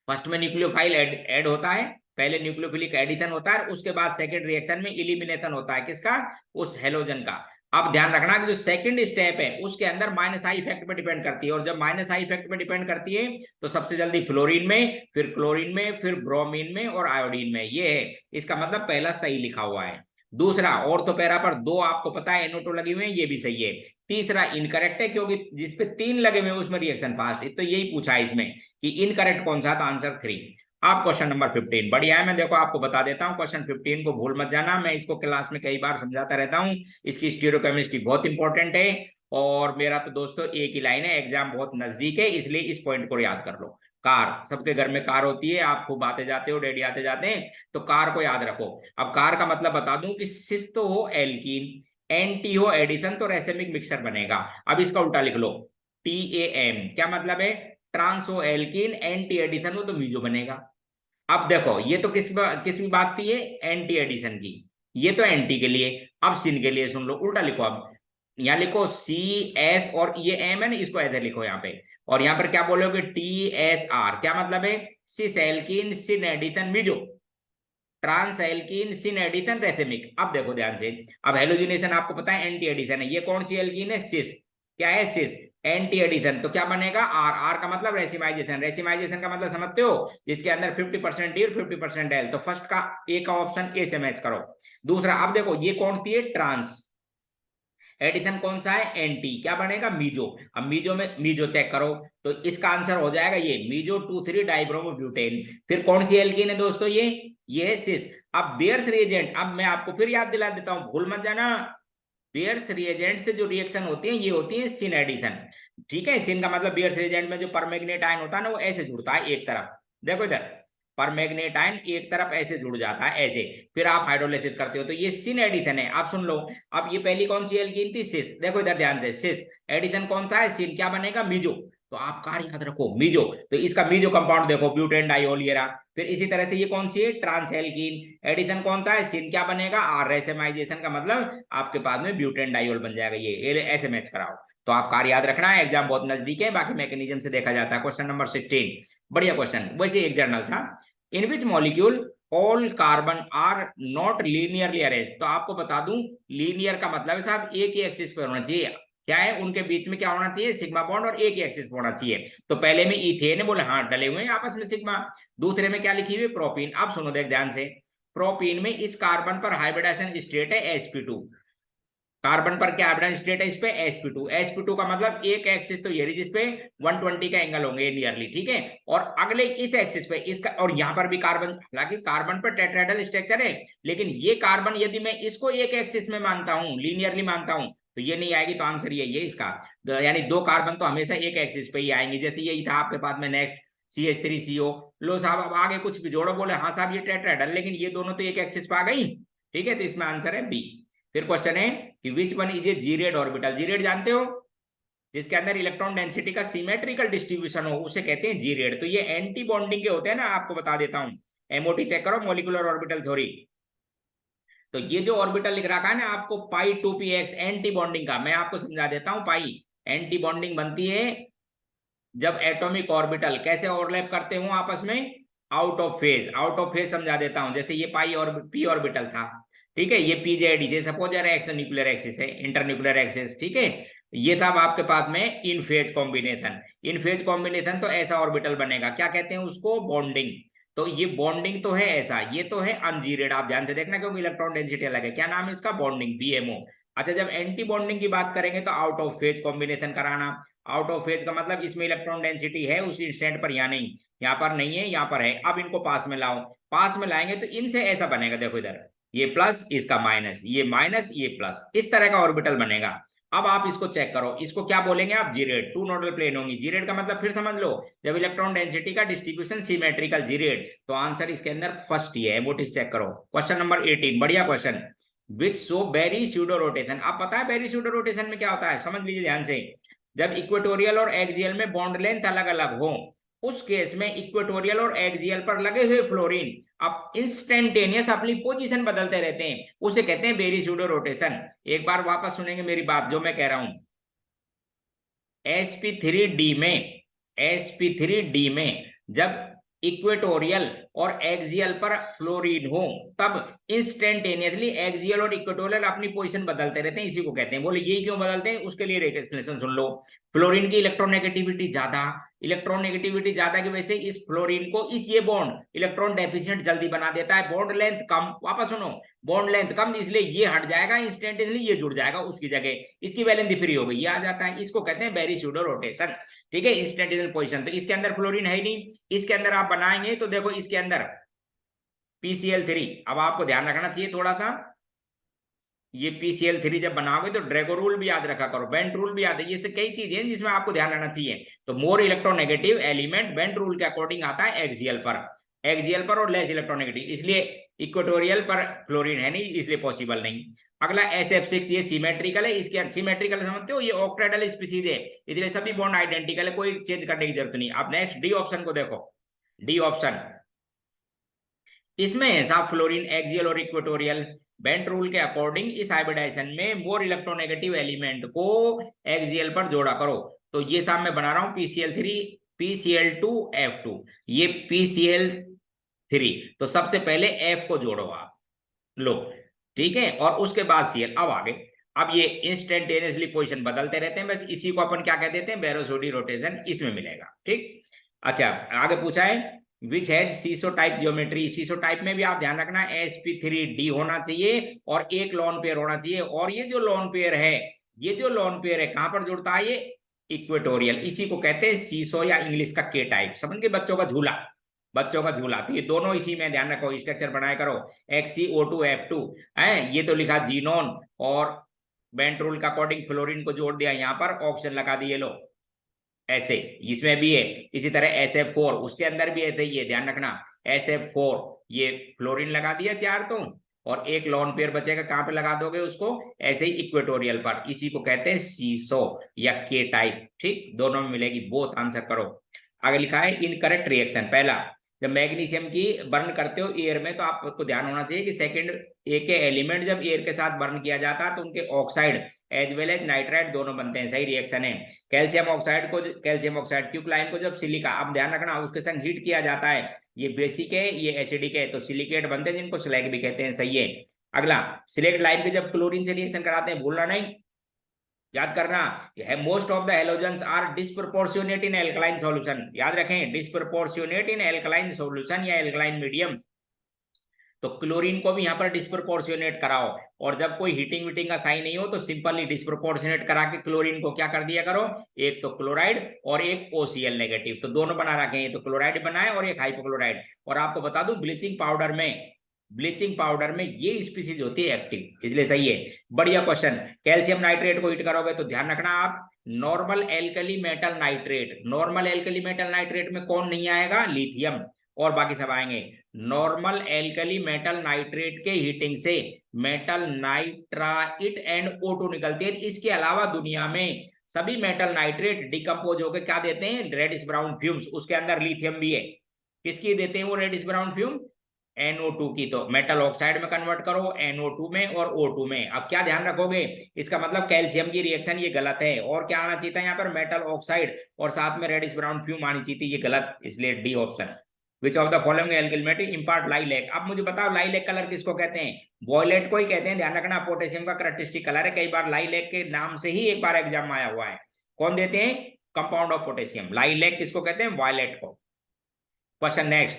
फर्स्ट में न्यूक्लियोफाइल ऐड होता है, पहले न्यूक्लियोफिलिक एडिशन होता है, उसके बाद सेकंड रिएक्शन में इलिमिनेशन होता है, किसका, उस हेलोजन का। अब ध्यान रखना कि जो सेकंड स्टेप है उसके अंदर माइनस आई इफेक्ट पे डिपेंड करती है, और जब माइनस आई इफेक्ट पे डिपेंड करती है तो सबसे जल्दी फ्लोरीन में, फिर क्लोरीन में, फिर ब्रोमीन में और आयोडीन में। ये है, इसका मतलब पहला सही लिखा हुआ है। दूसरा, ऑर्थोपैरा पर 2 आपको पता है NO2 लगे हुए हैं, ये भी सही है। तीसरा इनकरेक्ट है, क्योंकि जिसपे 3 लगे हुए उसमें रिएक्शन फास्ट, तो यही पूछा है इसमें कि इनकरेक्ट कौन सा था, आंसर 3। आप क्वेश्चन नंबर 15, बढ़िया है, मैं देखो आपको बता देता हूं, क्वेश्चन 15 को भूल मत जाना, मैं इसको क्लास में कई बार समझाता रहता हूं। इसकी स्टीरियोकेमिस्ट्री बहुत इंपॉर्टेंट है, और मेरा तो दोस्तों एक ही लाइन है, एग्जाम बहुत नजदीक है, इसलिए इस पॉइंट को याद कर लो। कार, सबके घर में कार होती है, आप खूब आते जाते हो, डैडी आते जाते हैं, तो कार को याद रखो। अब कार का मतलब बता दूं कि सिस तो हो एल्कीन, एंटी हो एडिशन, तो रेसेमिक मिक्सचर बनेगा। अब इसका उल्टा लिख लो, TAM, क्या मतलब है, ट्रांसो एल्कीन, एंटी एडिशन हो तो मीजो बनेगा। अब देखो ये तो किसकी बात थी, ये एंटी एडिशन की, ये तो एंटी के लिए। अब सिन के लिए सुन लो, उल्टा लिखो। अब यहाँ लिखो CS, और ये M है ना, इसको ऐसे लिखो यहाँ पे, और यहाँ पर क्या बोलोगे, TSR, क्या मतलब है, cis alkene syn addition meso, trans alkene syn addition racemic. अब देखो ध्यान से, अब हेलोजिनेशन आपको पता है एंटी एडिशन है, ये कौन सी एल्कीन है, सिस, क्या है, सिस, एंटी एडिशन, तो क्या बनेगा, R का मतलब रेसिमाइजेशन। रेसिमाइजेशन का मतलब समझते हो, जिसके अंदर 50% डी और 50% एल। तो फर्स्ट का ए का ऑप्शन ए से मैच करो। दूसरा, अब देखो ये कौन सी है, ट्रांस, एडिशन कौन सा है, एंटी, क्या बनेगा, मीजो। अब मीजो में मीजो चेक करो तो इसका आंसर हो जाएगा ये मीजो 2,3 डाइब्रोमोब्यूटेन। फिर कौन सी एल्कीन है दोस्तों, ये है सिस। अब बेयर्स रिएजेंट, अब मैं आपको फिर याद दिला देता हूं, भूल मत जाना, बेयर्स रिएजेंट से जो रिएक्शन होती है ये होती है सिन एडिशन। ठीक है, सिन का मतलब बेयर्स रिएजेंट में जो परमैंगनेट आयन होता है ना वो ऐसे जुड़ता है एक तरफ, देखो इधर, परमैंगनेट आयन एक तरफ ऐसे जुड़ जाता है ऐसे, फिर आप हाइड्रोलाइसिस करते हो तो ये सिन एडिशन है। आप सुन लो, अब ये पहली कौन सी एल्कीन थी, सिस, देखो इधर ध्यान से, सिस एडिशन कौन था है, सिन, क्या बनेगा, मीजो। तो आप कार्य याद रखो मीजो, तो इसका मीजो कंपाउंड देखो ब्यूटेन डाइऑल ये रहा। फिर इसी तरह से ये कौन सी है, ट्रांस एल्कीन, एडिशन कौन था है, सिन, क्या बनेगा, आर, रेसेमाइजेशन का मतलब आपके पास में ब्यूटेन डाइऑल बन जाएगा, ये ऐसे मैच कराओ। तो आप कार्य याद रखना है, एग्जाम बहुत नजदीक है, बाकी मैकेनिज्म से देखा जाता है। क्वेश्चन नंबर 16, बढ़िया क्वेश्चन, वैसे एक जर्नल था, in which molecule all carbon are not linearly arrange. तो आपको बता दूं, लीनियर का मतलब है साहब एक ही एक्सिस पर होना चाहिए, क्या है, उनके बीच में क्या होना चाहिए, सिग्मा बॉन्ड, और एक ही एक्सिस पर होना चाहिए। तो पहले में इथेन बोले हाँ डले हुए हैं आपस में सिग्मा, दूसरे में क्या लिखी हुई, प्रोपीन। अब सुनो देख ध्यान से, प्रोपीन में इस कार्बन पर हाइब्रिडाइजेशन स्टेट है sp2, कार्बन पर क्या हाइब्रिडाइजेशन स्टेट है इस पे, sp2, sp2 का मतलब एक एक्सिस तो ये जिसपे 120 का एंगल होंगे नियरली, ठीक है, और अगले इस एक्सिस पे इसका, और यहां पर भी कार्बन, हालांकि कार्बन पर टेट्राहेड्रल स्ट्रक्चर है, लेकिन ये कार्बन यदि मैं इसको एक एक्सिस में मानता हूं, लीनियरली मानता हूं, तो ये नहीं आएगी, तो आंसर ये इसका, यानी दो कार्बन तो हमेशा एक एक्सिस पे ही आएंगे। जैसे यही था आपके पास में नेक्स्ट CH3CO, लो साहब अब आगे कुछ भी जोड़ो, बोले हाँ साहब ये टेट्राहेड्रल, लेकिन ये दोनों तो एक एक्सिस पे आ गई, ठीक है, तो इसमें आंसर है बी। फिर क्वेश्चन है कि which one is a geared orbital, geared जानते हो, जिसके अंदर इलेक्ट्रॉन डेंसिटी का सिमेट्रिकल डिस्ट्रीब्यूशन हो उसे कहते हैं जीरेड। तो ये एंटी बॉन्डिंग के होते हैं ना, आपको बता देता हूं, एमओटी चेक करो, मोलिकुलर ऑर्बिटल थ्योरी। तो ये जो ऑर्बिटल लिख रखा है ना आपको पाई 2px एंटी बॉन्डिंग का, मैं आपको समझा देता हूं, पाई एंटी बॉन्डिंग बनती है जब एटॉमिक ऑर्बिटल कैसे ओवरलैप करते हो आपस में, out of phase, out of phase समझा देता हूं, जैसे ये पाई और पी ऑर्बिटल था, ठीक है, ये पीजेडी, जैसे सपोज एक्स न्यूक्लियर एक्सिस है, इंटरन्यूक्लियर एक्सिस, ठीक है, ये था आपके पास में इन फेज कॉम्बिनेशन, इन फेज कॉम्बिनेशन, तो ऐसा ऑर्बिटल बनेगा, क्या कहते हैं उसको, बॉन्डिंग। तो ये बॉन्डिंग तो है ऐसा, ये तो है अनजीरेड, आप ध्यान से देखना क्योंकि इलेक्ट्रॉन डेंसिटी अलग है, क्या नाम है इसका, बॉन्डिंग, बीएमओ। अच्छा, जब एंटी बॉन्डिंग की बात करेंगे तो आउट ऑफ फेज कॉम्बिनेशन कराना, आउट ऑफ फेज का मतलब इसमें इलेक्ट्रॉन डेंसिटी है उस इंस्टेंट पर, या नहीं, यहाँ पर नहीं है, यहाँ पर है, अब इनको पास में लाओ, पास में लाएंगे तो इनसे ऐसा बनेगा, देखो इधर ये प्लस इसका माइनस, ये माइनस ये प्लस, इस तरह का ऑर्बिटल बनेगा। अब आप इसको चेक करो, इसको क्या बोलेंगे आप, जीरेड, टू नोडल प्लेन होंगी, जीरेड का मतलब फिर समझ लो, जब इलेक्ट्रॉन डेंसिटी का डिस्ट्रीब्यूशन सिमेट्रिकल, जीरेड, तो आंसर इसके अंदर फर्स्ट ही है, मोटिस चेक करो। क्वेश्चन नंबर 18, बढ़िया question, which show Berry pseudo rotation. आप पता है बेरी स्यूडो रोटेशन में क्या होता है, समझ लीजिए ध्यान से, जब इक्वेटोरियल और एक्सियल में बॉन्ड लेंथ अलग अलग हो, उस केस में इक्वेटोरियल और एक्सियल पर लगे हुए फ्लोरीन अब इंस्टेंटेनियस अपनी पोजीशन बदलते रहते हैं, उसे कहते हैं बेरी स्यूडो रोटेशन। एक बार वापस सुनेंगे मेरी बात जो मैं कह रहा हूं, sp3d में, sp3d में जब इक्वेटोरियल और एक्सियल पर फ्लोरीन हो तब इंस्टेंटेनियसली एक्सियल और इक्वेटोरियल अपनी पोजीशन बदलते रहते हैं, इसी को कहते हैं। बोले यही क्यों बदलते हैं, उसके लिए एक एक्सप्लेनेशन सुन लो। फ्लोरीन की इलेक्ट्रोनेगेटिविटी ज्यादा, इलेक्ट्रॉन नेगेटिविटी ज्यादा की वजह से इस फ्लोरीन को ये बॉन्ड इलेक्ट्रॉन डेफिशिएंट जल्दी बना देता है, बॉन्ड लेंथ कम, वापस सुनो, बॉन्ड लेंथ कम, इसलिए ये हट जाएगा, इंस्टेंटेनियसली ये जुड़ जाएगा उसकी जगह, इसकी वैलेंसी फ्री हो गई, ये आ जाता है, इसको कहते हैं बेरी स्यूडो रोटेशन, ठीक है, इंस्टेंटेनियल पोजीशन। तो इसके अंदर फ्लोरीन है ही नहीं, इसके अंदर आप बनाएंगे तो देखो इसके अंदर PCl3, अब आपको ध्यान रखना चाहिए थोड़ा सा, ये PCl3 जब बनाओगे तो ड्रैगो रूल भी याद रखा करो, बेंट रूल भी याद है, ये से कई चीजें हैं जिसमें आपको ध्यान रखना चाहिए। तो more electronegative element bent rule के अकॉर्डिंग आता है एक्सियल पर, एक्सियल पर और लेस इलेक्ट्रोनेगेटिव, इसलिए इक्वेटोरियल पर फ्लोरीन है नहीं, इसलिए पॉसिबल नहीं। अगला SF6, ये सिमेट्रिकल है, इसके सिमेट्रिकल समझते हो, ये ऑक्टेडल स्पीसीज है, इसलिए सभी बॉन्ड आइडेंटिकल है, कोई चेंज करने की जरूरत नहीं। अब नेक्स्ट डी ऑप्शन को देखो, डी ऑप्शन, इसमें सब फ्लोरीन एक्सियल और इक्वेटोरियल, बेंट रूल के अकॉर्डिंग इस हाइब्रिडाइजेशन में मोर इलेक्ट्रोनेगेटिव एलिमेंट को एक्सियल पर जोड़ा करो। तो ये सब मैं बना रहा हूं PCl3 PCl2F2, ये PCl3, तो सबसे पहले F को जोड़ो आप, लो, ठीक है, और उसके बाद Cl, अब आगे, अब ये इंस्टेंटेनियसली पोजीशन बदलते रहते हैं, बस इसी को अपन क्या कह देते हैं, बेरोसोडी रोटेशन, इसमें मिलेगा, ठीक। अच्छा, आगे पूछा है which has seesaw type geometry, seesaw type में भी आप ध्यान रखना sp3d होना चाहिए और एक लॉन पेयर होना चाहिए, और ये जो लॉन पेयर है ये जो लोन पेयर है कहां पर जुड़ता है, ये इक्वेटोरियल, इसी को कहते हैं सीसो या इंग्लिश का के टाइप, समझ गए, बच्चों का झूला, बच्चों का झूला। तो ये दोनों इसी में, ध्यान रखो, स्ट्रक्चर बनाया करो, XCO2F2 है, ये तो लिखा जीनोन, और बेंट रूल का अकॉर्डिंग फ्लोरीन को जोड़ दिया, यहाँ पर ऑप्शन लगा दिए लो ऐसे, इसमें भी है। इसी तरह SF4, उसके अंदर भी ऐसे ही है, ध्यान रखना, SF4 ये फ्लोरीन लगा दिया चार तो, और एक लॉन पेयर बचेगा, कहां पे लगा दोगे उसको, ऐसे ही इक्वेटोरियल पर, इसी को कहते हैं सीसो या के टाइप। ठीक, दोनों में मिलेगी, बोथ आंसर करो। आगे लिखा है इनकरेक्ट रिएक्शन। पहला, जब मैग्नीशियम की बर्न करते हो एयर में, तो आपको ध्यान होना चाहिए कि सेकंड ए के एलिमेंट जब एयर के साथ बर्न किया जाता है तो उनके oxide as well as nitride दोनों बनते हैं, सही रिएक्शन है। कैल्शियम ऑक्साइड क्यूक्लाइन को जब सिलिका, अब ध्यान रखना, उसके संग हीट किया जाता है, ये बेसिक है, ये एसिडिक है, तो सिलिकेट बनते हैं जिनको स्लैग भी कहते हैं, सही है। अगला, सिलेक्ट लाइन के जब क्लोरीन से रिएक्शन कराते हैं, भूलना नहीं, याद करना, most of the halogens are disproportionate in alkaline solution, याद रखें, डिस्प्रोपोर्शनेट इन एल्कलाइन सॉल्यूशन या एल्कलाइन मीडियम, तो क्लोरीन को भी यहाँ पर डिस्प्रोपोर्शनेट कराओ, और जब कोई हीटिंग वीटिंग का साइन नहीं हो तो सिंपली डिस्प्रोपोर्शनेट करा के क्लोरीन को क्या कर दिया करो, एक तो क्लोराइड और एक OCl नेगेटिव, तो दोनों बना रखे हैं, तो क्लोराइड बनाए और एक हाइपोक्लोराइड। और आपको बता दूं, ब्लीचिंग पाउडर में ये स्पीसीज होती है एक्टिव, इसलिए सही है। बढ़िया क्वेश्चन। कैल्शियम नाइट्रेट को हीट करोगे तो ध्यान रखना आप, नॉर्मल एल्कली मेटल नाइट्रेट में कौन नहीं आएगा, लिथियम, और बाकी सब आएंगे। नॉर्मल एल्कली मेटल नाइट्रेट के हीटिंग से मेटल नाइट्राइट एंड O2 निकलती है। इसके अलावा दुनिया में सभी मेटल नाइट्रेट डिकम्पोज होकर क्या देते हैं, रेडिश ब्राउन फ्यूम्स, उसके अंदर लिथियम भी है। किसकी देते हैं वो रेडिश ब्राउन फ्यूम, NO2 की, तो मेटल ऑक्साइड में कन्वर्ट करो, NO2 में और O2 में। अब क्या ध्यान रखोगे, इसका मतलब कैल्शियम की रिएक्शन ये गलत है, और क्या आना चाहिए था यहाँ पर, मेटल ऑक्साइड और साथ में रेडिश ब्राउन फ्यूम आनी चाहिए थी, ये गलत, इसलिए D option. Which of the following alkyl metal impart lilac. अब मुझे बताओ लाइलैक कलर किसको कहते हैं, वॉयलेट को ही कहते हैं, ध्यान रखना, पोटेशियम का कैरेक्टरिस्टिक कलर है, कई बार लाइलैक के नाम से ही एक बार एग्जाम आया हुआ है। कौन देते हैं, कंपाउंड ऑफ पोटेशियम, लाइलैक किसको कहते हैं, वॉयलेट को। क्वेश्चन नेक्स्ट,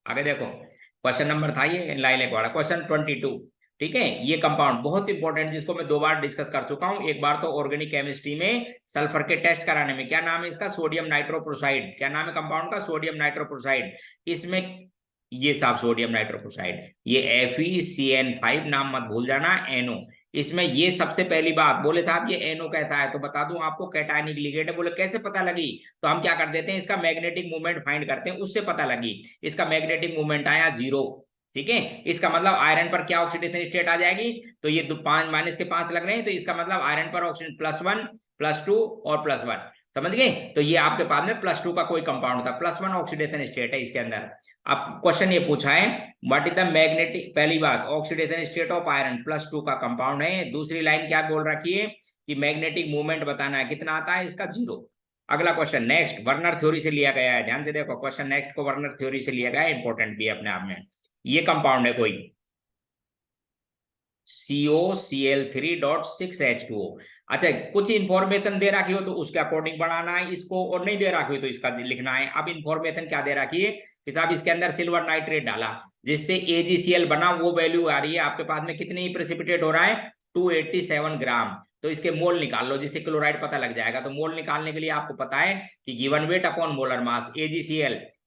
आगे देखो, क्वेश्चन नंबर था ये लाइलैक वाला, क्वेश्चन 22। ठीक है, ये कंपाउंड बहुत इंपॉर्टेंट, जिसको मैं 2 बार डिस्कस कर चुका हूं, एक बार तो ऑर्गेनिक केमिस्ट्री में सल्फर के टेस्ट कराने में। क्या नाम है इसका, सोडियम नाइट्रोप्रोसाइड। क्या नाम है कंपाउंड का, सोडियम नाइट्रोप्रोसाइड। इसमें ये साहब सोडियम नाइट्रोप्रोसाइड, ये FeCN5, नाम मत भूल जाना, NO। इसमें ये सबसे पहली बात बोले था आप, ये NO कैसा है, तो बता दूं आपको, कैटायनिक लिगेंड है। बोले कैसे पता लगी, तो हम क्या कर देते हैं, इसका मैग्नेटिक मूवमेंट फाइंड करते हैं, उससे पता लगी। इसका मैग्नेटिक मूवमेंट आया 0, ठीक है। इसका मतलब आयरन पर क्या ऑक्सीडेशन स्टेट आ जाएगी, तो ये 5 माइनस के 5 लग रहे हैं, तो इसका मतलब आयरन पर ऑक्सीजन +1 +2 और +1, समझ गए। तो ये आपके पास में +2 का कोई कंपाउंड था, +1 ऑक्सीडेशन स्टेट है इसके अंदर। अब क्वेश्चन ये पूछा है, व्हाट इज द मैग्नेटिक, पहली बात ऑक्सीडेशन स्टेट ऑफ आयरन, +2 का कंपाउंड है। दूसरी लाइन क्या बोल रखी है कि मैग्नेटिक मूवमेंट बताना है, कितना आता है इसका, 0। अगला क्वेश्चन नेक्स्ट, वर्नर थ्योरी से लिया गया है, ध्यान से देखो, क्वेश्चन नेक्स्ट को वर्नर थ्योरी से लिया गया है, इंपॉर्टेंट भी है अपने आप में। ये कंपाउंड है कोई COCl3.6H2O। अच्छा, कुछ इंफॉर्मेशन दे रखी हो तो उसके अकॉर्डिंग बनाना है इसको, और नहीं दे रखी हो तो इसका लिखना है। अब इंफॉर्मेशन क्या दे रखी है कि साहब इसके अंदर सिल्वर नाइट्रेट डाला, जिससे AgCl बना, वो वैल्यू आ रही है आपके पास में, कितनी प्रेसिपिटेट हो रहा है, 287 ग्राम। तो इसके मोल निकाल लो, जिससे क्लोराइड पता लग जाएगा। तो मोल निकालने के लिए आपको पता है कि given weight upon molar mass,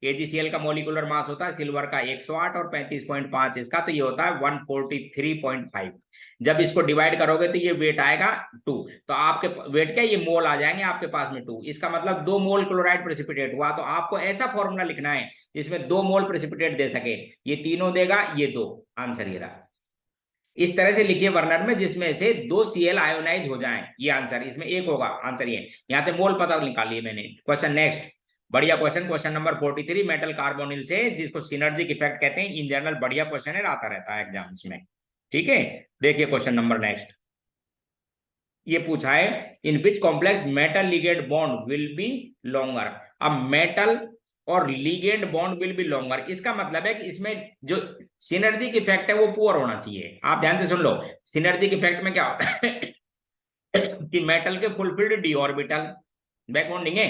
AgCl का मोलिकुलर मास होता है सिल्वर का 108 और 35.5 इसका, तो ये होता है 143.5। जब इसको डिवाइड करोगे तो ये वेट आएगा 2, तो आपके वेट क्या, ये मोल आ जाएंगे आपके पास में 2। इसका मतलब 2 मोल क्लोराइड प्रेसिपिटेट हुआ। तो आपको ऐसा फॉर्मूला लिखना है जिसमें 2 मोल प्रेसिपिटेट दे सके, ये तीनों देगा, ये 2, आंसर ये रहा। इस तरह से लिखिए वर्नर में, जिसमें से 2 Cl आयोनाइज हो जाएं, ये आंसर, इसमें एक होगा आंसर ये। यहां से मोल पता निकाल लिए मैंने। क्वेश्चन नेक्स्ट, बढ़िया question, question number 43, metal carbonyl से, जिसको सिनर्जिक इफेक्ट कहते हैं। इन जनरल बढ़िया क्वेश्चन है, आता रहता है एग्जाम्स में, ठीक है। देखिए क्वेश्चन नंबर नेक्स्ट, ये पूछा है, in which complex metal ligand bond will be longer. अब मेटल और ligand bond will be longer, इसका मतलब है कि इसमें जो सिनर्जिक इफेक्ट है वो पुअर होना चाहिए। आप ध्यान से सुन लो, सिनर्जिक इफेक्ट में क्या होता है कि मेटल के fulfilled D orbital back bonding है,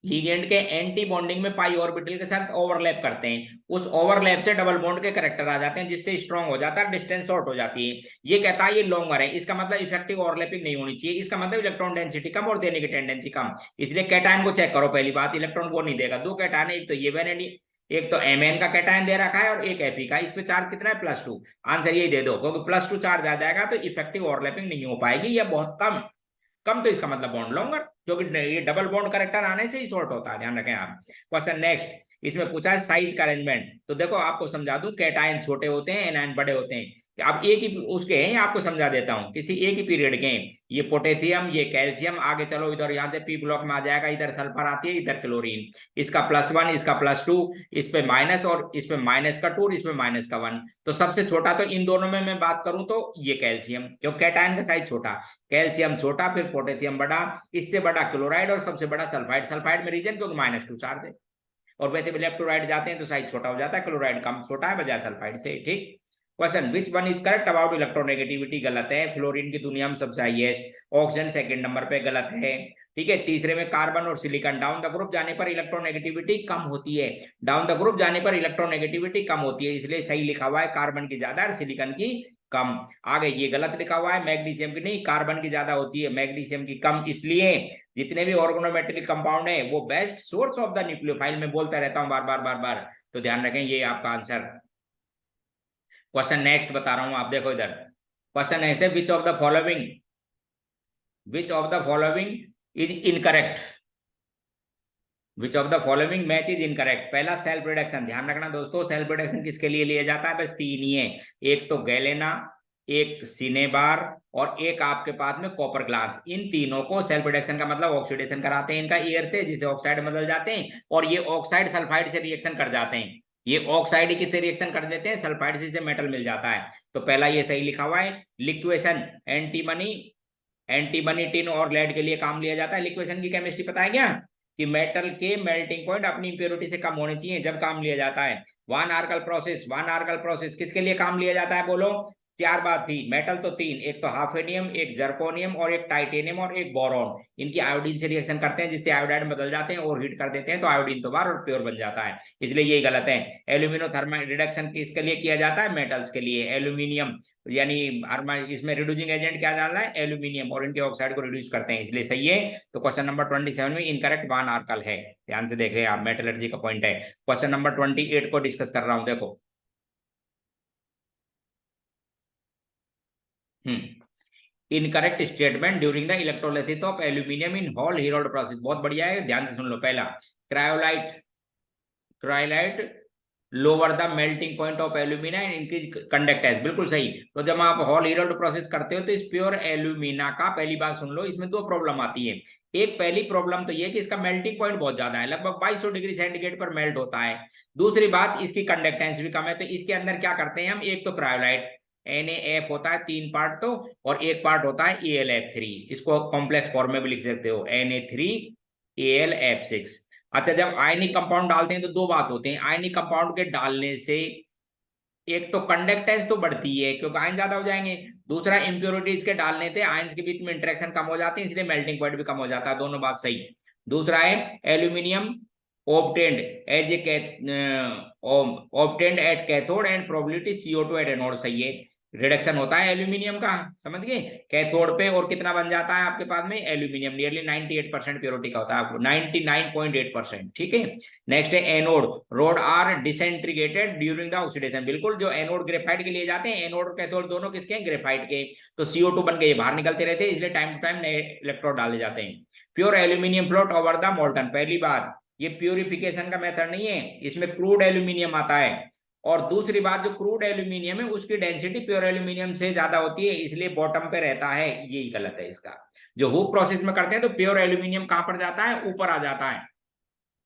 लिगेंड के एंटी बॉन्डिंग में पाई ऑर्बिटल के साथ ओवरलैप करते हैं, उस ओवरलैप से डबल बॉन्ड के करेक्टर आ जाते हैं, जिससे स्ट्रांग हो जाता है, डिस्टेंस शॉर्ट हो जाती है। ये कहता है ये लॉन्गर है, इसका मतलब इफेक्टिव ओवरलैपिंग नहीं होनी चाहिए, इसका मतलब इलेक्ट्रॉन डेंसिटी कम और देने की टेंडेंसी कम। इसलिए कैटायन को चेक करो, पहली बात इलेक्ट्रॉन को नहीं देगा। दो कैटायन, एक तो ये वेनेडियम, एक तो Mn का कैटायन दे रखा है और एक Fe का, इस पे चार्ज कितना है +2। आंसर यही दे दो, क्योंकि +2 चार्ज आ जाएगा तो इफेक्टिव ओवरलैपिंग नहीं हो पाएगी, या बहुत कम। कम तो इसका मतलब बॉन्ड लॉन्गर, क्योंकि ये डबल बॉन्ड करेक्टर आने से ही शॉर्ट होता है, ध्यान रखें आप। क्वेश्चन नेक्स्ट, इसमें पूछा है साइज का अरेंजमेंट। तो देखो आपको समझा दूं, कैटायन छोटे होते हैं, एनायन बड़े होते हैं। अब एक ही उसके हैं, आपको समझा देता हूं, किसी एक ही पीरियड के हैं। ये पोटेशियम, ये कैल्शियम, आगे चलो इधर, यहाँ से पी ब्लॉक में आ जाएगा, इधर सल्फर आती है, इधर क्लोरीन। इसका +1, इसका +2, इस पे माइनस, और इस पे -2, इस पे -1। तो सबसे छोटा तो इन दोनों में मैं बात करूं तो ये कैल्शियम, क्योंकि कैटायन का साइज छोटा, कैल्शियम छोटा, फिर पोटेशियम बड़ा, इससे बड़ा क्लोराइड, और सबसे बड़ा सल्फाइड। सल्फाइड में रीजन क्योंकि -2 चार्ज है, और वैसे भी लेफ्ट टू राइट जाते हैं तो साइज छोटा हो जाता है, क्लोराइड कम छोटा है बजाय सल्फाइड से। ठीक। Question, which one is correct about electronegativity? गलत है, फ्लोरीन की दुनिया में सबसे हाईएस्ट। ऑक्सीजन सेकंड नंबर पे, गलत है। ठीक है। तीसरे में कार्बन और सिलिकॉन, डाउन द ग्रुप जाने पर इलेक्ट्रोनेगेटिविटी कम होती है, डाउन द ग्रुप जाने पर इलेक्ट्रोनेगेटिविटी कम होती है, इसलिए सही लिखा हुआ है कार्बन की ज्यादा और सिलिकॉन की कम। आगे ये गलत लिखा हुआ है, मैग्नीशियम की नहीं, कार्बन की ज्यादा होती है, मैग्नीशियम की कम। इसलिए जितने भी ऑर्गेनोमेटेलिक कंपाउंड है वो best source of the nucleophile, में बोलता रहता हूं बार बार बार बार, तो ध्यान रखें, ये आपका आंसर। क्वेश्चन नेक्स्ट बता रहा हूं, आप देखो इधर। क्वेश्चन नेक्स्ट है, विच of the following is incorrect? Which of the following match is incorrect? पहला सेल्फ रिडक्शन, ध्यान रखना दोस्तों, सेल्फ रिडक्शन किसके लिए लिया जाता है? बस तीन ही है, एक तो गैलेना, एक सिनेबार, और एक आपके पास में कॉपर ग्लास। इन तीनों को सेल्फ रिडक्शन का मतलब ऑक्सीडेशन कराते हैं, इनका ईयर थे जिसे ऑक्साइड बदल जाते हैं, और ये ऑक्साइड सल्फाइड से रिएक्शन कर जाते हैं। ये ऑक्साइड किससे रिएक्शन कर देते हैं? सल्फाइड से मेटल मिल जाता है। तो पहला ये सही लिखा हुआ है। लिक्वेशन, एंटीमनी, एंटीमनी टिन और लेड के लिए काम लिया जाता है। लिक्वेशन की केमिस्ट्री पता है क्या? कि मेटल के मेल्टिंग पॉइंट अपनी इंप्योरिटी से कम होने चाहिए जब काम लिया जाता है। वन आर्गल प्रोसेस, वन आर्गल प्रोसेस किसके लिए काम लिया जाता है बोलो? चार बात थी, मेटल तो तीन, एक तो हाफेनियम, एक जर्कोनियम, और एक टाइटेनियम, और एक बोरॉन। इनकी आयोडीन से रिएक्शन करते हैं, जिससे आयोडाइड बदल जाते हैं और हीट कर देते हैं, तो आयोडीन तो बाहर और प्योर बन जाता है, इसलिए ये गलत है। एल्यूमिनो थर्मल रिडक्शन किसके लिए किया जाता है? मेटल्स के लिए। एल्यूमिनियम यानी इसमें रिड्यूसिंग एजेंट क्या डालना है? एल्यूमिनियम, और इनके ऑक्साइड को रिड्यूस करते हैं, इसलिए सही है। तो क्वेश्चन नंबर 27 में इनकरेक्ट वन आर्कल है, ध्यान से देख रहे हैं आप, मेटलर्जी का पॉइंट है। क्वेश्चन नंबर 28 को डिस्कस कर रहा हूं, देखो। Incorrect statement during the electrolysis of aluminium in Hall Heroult process, बहुत बढ़िया है, ध्यान से सुन लो। पहला, cryolite, cryolite lower the melting point of alumina and increase conductance, बिल्कुल सही। तो जब आप हॉल हीरोल्ड प्रोसेस करते हो तो इस प्योर एल्यूमिना का, पहली बात सुन लो, इसमें दो प्रॉब्लम आती है। एक पहली प्रॉब्लम तो ये कि इसका मेल्टिंग पॉइंट बहुत ज्यादा है, लगभग 2200 डिग्री सेंटीग्रेड पर मेल्ट होता है। दूसरी बात, इसकी कंडक्टेंस भी कम है। तो इसके अंदर क्या करते हैं हम? एक तो क्रायोलाइट, NaF होता है 3 पार्ट तो, और एक पार्ट होता है AlF3, इसको कॉम्प्लेक्स फॉर्म में भी लिख सकते हो, Na3AlF6। अच्छा, जब आयनिक कंपाउंड डालते हैं तो दो बात होते हैं, आयनिक कंपाउंड के डालने से एक तो कंडक्टेंस तो बढ़ती है क्योंकि आयन ज्यादा हो जाएंगे, दूसरा इंप्योरिटीज के डालने से आयंस के बीच में इंटरेक्शन कम हो जाती है, इसलिए मेल्टिंग पॉइंट भी कम हो जाता है, दोनों बात सही। दूसरा है aluminium obtained as a obtained at cathode and probability CO2 at anode, सही है। रिडक्शन होता है एल्यूमिनियम का, समझ गए, कैथोड पे, और कितना बन जाता है आपके पास में? एल्यूमिनियम नियरली 98% प्योरिटी का होता है, 99.8%, ठीक है। नेक्स्ट है anode, rod are disintegrated during the oxidation, बिल्कुल, जो एनोड ग्रेफाइट के लिए जाते हैं, एनोड और कैथोड दोनों किसके हैं? ग्रेफाइट के, तो CO2 बन के ये बाहर निकलते रहते हैं, इसलिए टाइम टू टाइम नए इलेक्ट्रोड डाले जाते हैं। Pure aluminium float over the molten, पहली बात, ये प्यूरिफिकेशन का मेथड नहीं है, इसमें क्रूड एल्यूमिनियम आता है, और दूसरी बात, जो क्रूड एल्यूमिनियम है उसकी डेंसिटी प्योर एल्यूमिनियम से ज्यादा होती है, इसलिए बॉटम पे रहता है, यही गलत है इसका। जो हुक प्रोसेस में करते हैं तो प्योर एल्यूमिनियम कहां पर जाता है? ऊपर आ जाता है,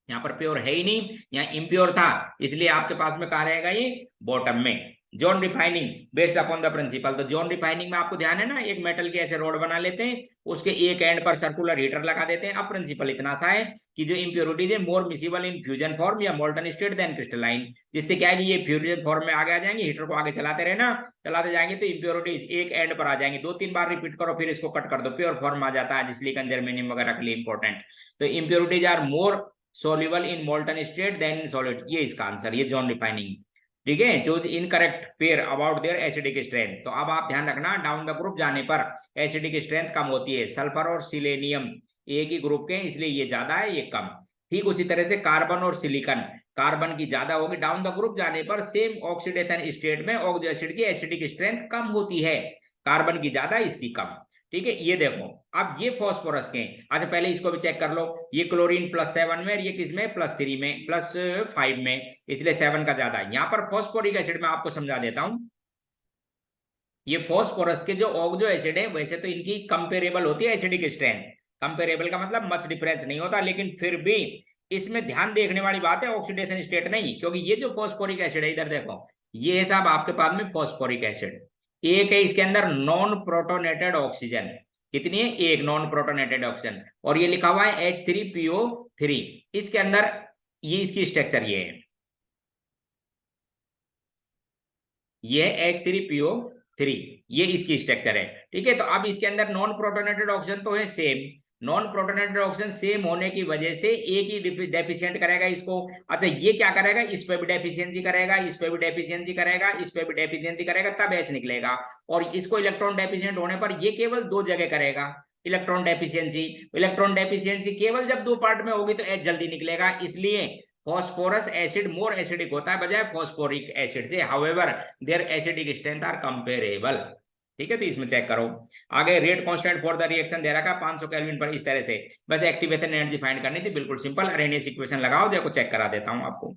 यहाँ पर प्योर है ही नहीं, यहाँ इम्प्योर था, इसलिए आपके पास में कहा रहेगा? ये बॉटम में। Zone refining based upon the principle. तो जॉन रिफाइनिंग में आपको ध्यान है ना, एक मेटल के ऐसे रोड बना लेते हैं, उसके एक एंड पर सर्कुलर हीटर लगा देते हैं। अब प्रिंसिपल इतना सा है कि जो इंप्योरिटीज है मोर मिसिबल इन फ्यूजन फॉर्म या मोल्टन स्टेट देन क्रिस्टलाइन, जिससे क्या है कि ये फ्यूजन फॉर्म में आगे आ जाएंगे, हीटर को आगे चलाते रहना, चलाते जाएंगे तो इंप्योरिटीज एक एंड पर आ जाएंगे। 2-3 बार रिपीट करो, फिर इसको कट कर दो, प्योर फॉर्म आ जाता है, सिलिकॉन जर्मेनियम वगैरह के लिए इंपॉर्टेंट। तो impurities are more soluble in molten state than in solid, ये इसका आंसर, ये जॉन रिफाइनिंग। ठीक है, choose incorrect pair about their acidic strength. तो अब आप ध्यान रखना, डाउन द ग्रुप जाने पर एसिडिक स्ट्रेंथ कम होती है। सल्फर और सिलेनियम एक ही ग्रुप के, इसलिए ये ज्यादा है, ये कम। ठीक उसी तरह से कार्बन और सिलिकॉन, कार्बन की ज्यादा होगी, डाउन द ग्रुप जाने पर सेम ऑक्सीडेशन स्टेट में ऑक्सो एसिड की एसिडिक स्ट्रेंथ कम होती है, कार्बन की ज्यादा, इसकी कम। ठीक है, ये देखो, अब ये फॉस्फोरस के, अच्छा पहले इसको भी चेक कर लो, ये क्लोरीन +7 में, ये किसमें +3 में, +5 में, इसलिए 7 का ज्यादा है। यहाँ पर फॉस्फोरिक एसिड में आपको समझा देता हूं, ये फॉस्फोरस के जो ऑक्सो एसिड है, वैसे तो इनकी कंपेरेबल होती है एसिडिक स्ट्रेंथ, कंपेरेबल का मतलब मच डिफरेंस नहीं होता, लेकिन फिर भी इसमें ध्यान देखने वाली बात है ऑक्सीडेशन स्टेट नहीं, क्योंकि ये जो फॉस्फोरिक एसिड है, इधर देखो, ये है साहब आपके पास में फॉस्फोरिक एसिड, एक है इसके अंदर नॉन प्रोटोनेटेड ऑक्सीजन, कितनी है, एक नॉन प्रोटोनेटेड ऑक्सीजन, और ये लिखा हुआ है H3PO3, इसके अंदर ये इसकी स्ट्रक्चर ये है, ये H3PO3, ये इसकी स्ट्रक्चर है। ठीक है, तो अब इसके अंदर नॉन प्रोटोनेटेड ऑक्सीजन तो है same, non protonated oxygen same होने की वजह से एक ही डेफिशिएंट करेगा इसको। अच्छा ये क्या करेगा, इस पे भी डेफिशिएंसी करेगा, इस पे भी डेफिशिएंसी करेगा, इस पे भी डेफिशिएंसी करेगा, तब H निकलेगा। और इसको इलेक्ट्रॉन डेफिशिएंट होने पर ये केवल 2 जगह करेगा इलेक्ट्रॉन डेफिशिएंसी। इलेक्ट्रॉन डेफिशिएंसी केवल जब 2 पार्ट में होगी तो H जल्दी निकलेगा, इसलिए फॉस्फोरस एसिड मोर एसिडिक होता है बजाय फॉस्फोरिक एसिड से। However their acidic strength are comparable. ठीक है, तो इसमें चेक करो। आगे rate constant for the reaction दे रखा है 500 केल्विन पर, इस तरह से बस एक्टिवेशन एनर्जी फाइंड करनी थी, बिल्कुल सिंपल। अरेनियस इक्वेशन लगाओ, देखो चेक करा देता हूं आपको।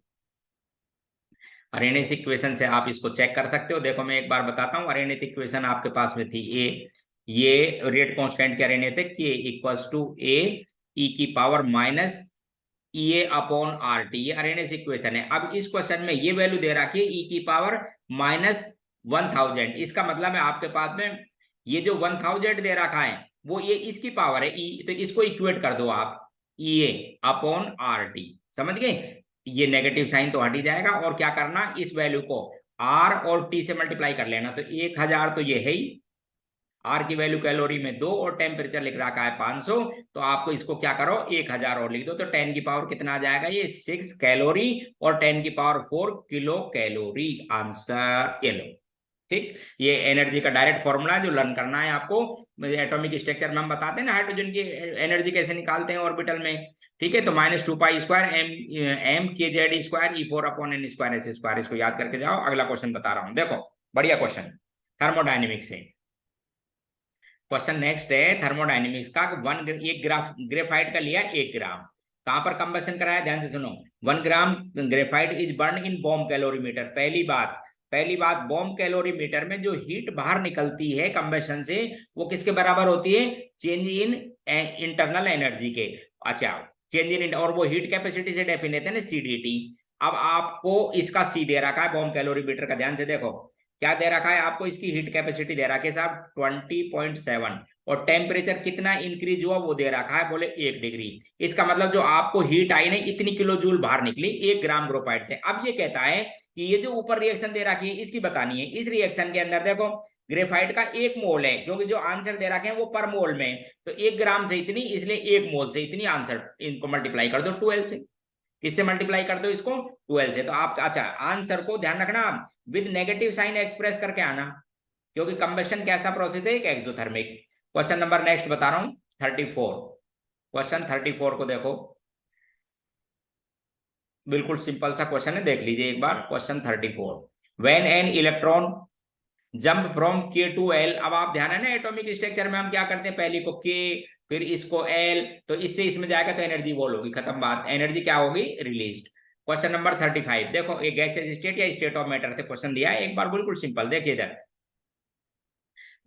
अरेनियस इक्वेशन से आप इसको चेक कर सकते हो। देखो मैं एक बार बताता हूँ, अरेनियस इक्वेशन आपके पास में थी ए, ये रेट कांस्टेंट के अरेनियस थे के इक्वल्स टू ए ई की पावर माइनस ए अपॉन आर टी, ये अरेनियस इक्वेशन है। अब इस क्वेश्चन में ये वैल्यू दे रखी है ई की पावर -1000, इसका मतलब है आपके पास में ये जो 1000 दे रखा है वो ये इसकी पावर है ई, तो इसको इक्वेट कर दो आप ए अपॉन आर टी, समझ गए। ये नेगेटिव साइन तो हट ही जाएगा, और क्या करना, इस वैल्यू को आर और टी से मल्टीप्लाई कर लेना। तो 1000 तो ये है ही, आर की वैल्यू कैलोरी में 2 और टेम्परेचर लिख रखा है 500, तो आपको इसको क्या करो 1000 और लिख दो, तो 10 की पावर कितना आ जाएगा, ये 6 कैलोरी, और 10 की पावर 4 किलो कैलोरी, आंसर ये लो। ठीक, ये एनर्जी का डायरेक्ट फॉर्मूला जो लर्न करना है आपको। एटॉमिक स्ट्रक्चर में हम बताते हैं ना हाइड्रोजन की एनर्जी कैसे निकालते हैं ऑर्बिटल में। ठीक है, तो -2π² m kz² E4/n²h², इसको याद करके जाओ। अगला क्वेश्चन बता रहा हूं, देखो बढ़िया क्वेश्चन, थर्मोडाइनमिक्स से क्वेश्चन नेक्स्ट है थर्मोडाइनमिक्स का। एक ग्रेफाइट का लिया 1 ग्राम, कहां पर कंबशन कराया, ध्यान से सुनो। 1 gram graphite is burn in bomb calorimeter. पहली बात बॉम्ब कैलोरीमीटर में जो हीट बाहर निकलती है कंबशन से, वो किसके बराबर होती है, चेंज इन इंटरनल एनर्जी के। अच्छा, चेंज इन, और वो हीट कैपेसिटी से डेफिनेट है ना CDT। अब आपको इसका सी दे रखा है बॉम्ब कैलोरीमीटर का, ध्यान से देखो क्या दे रखा है आपको, इसकी हीट कैपेसिटी दे रखा है साहब 20.7, और टेम्परेचर कितना इंक्रीज हुआ वो दे रखा है, बोले 1 डिग्री। इसका मतलब जो आपको हीट आई ना, इतनी किलो जूल बाहर निकली 1 ग्राम ग्रेफाइट से। अब ये कहता है कि ये जो ऊपर रिएक्शन दे रखी है इसकी बतानी है। इस रिएक्शन के अंदर देखो ग्रेफाइट का 1 मोल है, क्योंकि जो आंसर दे रखे हैं वो पर मोल में, तो 1 ग्राम से इतनी, इसलिए 1 मोल से इतनी आंसर। इनको मल्टीप्लाई कर दो 12 से, किससे मल्टीप्लाई कर दो इसको, 12 से। तो आप अच्छा आंसर को ध्यान रखना विद नेगेटिव साइन एक्सप्रेस करके आना, क्योंकि कंबशन कैसा प्रोसेस है, एक एक्सोथर्मिक। क्वेश्चन नंबर नेक्स्ट बता रहा हूं 34। क्वेश्चन 34 को देखो, बिल्कुल सिंपल सा क्वेश्चन है, देख लीजिए एक बार। Question 34, when an electron jump from K to L। अब आप ध्यान है ना एटॉमिक स्ट्रक्चर में हम क्या करते हैं, पहले को K फिर इसको L, तो इससे इसमें जाएगा तो एनर्जी वॉल होगी, खत्म बात, एनर्जी क्या होगी, रिलीज्ड। क्वेश्चन नंबर 35 देखो, एक गैसियस स्टेट या स्टेट ऑफ मैटर से क्वेश्चन दिया है, एक बार बिल्कुल सिंपल देखिए इधर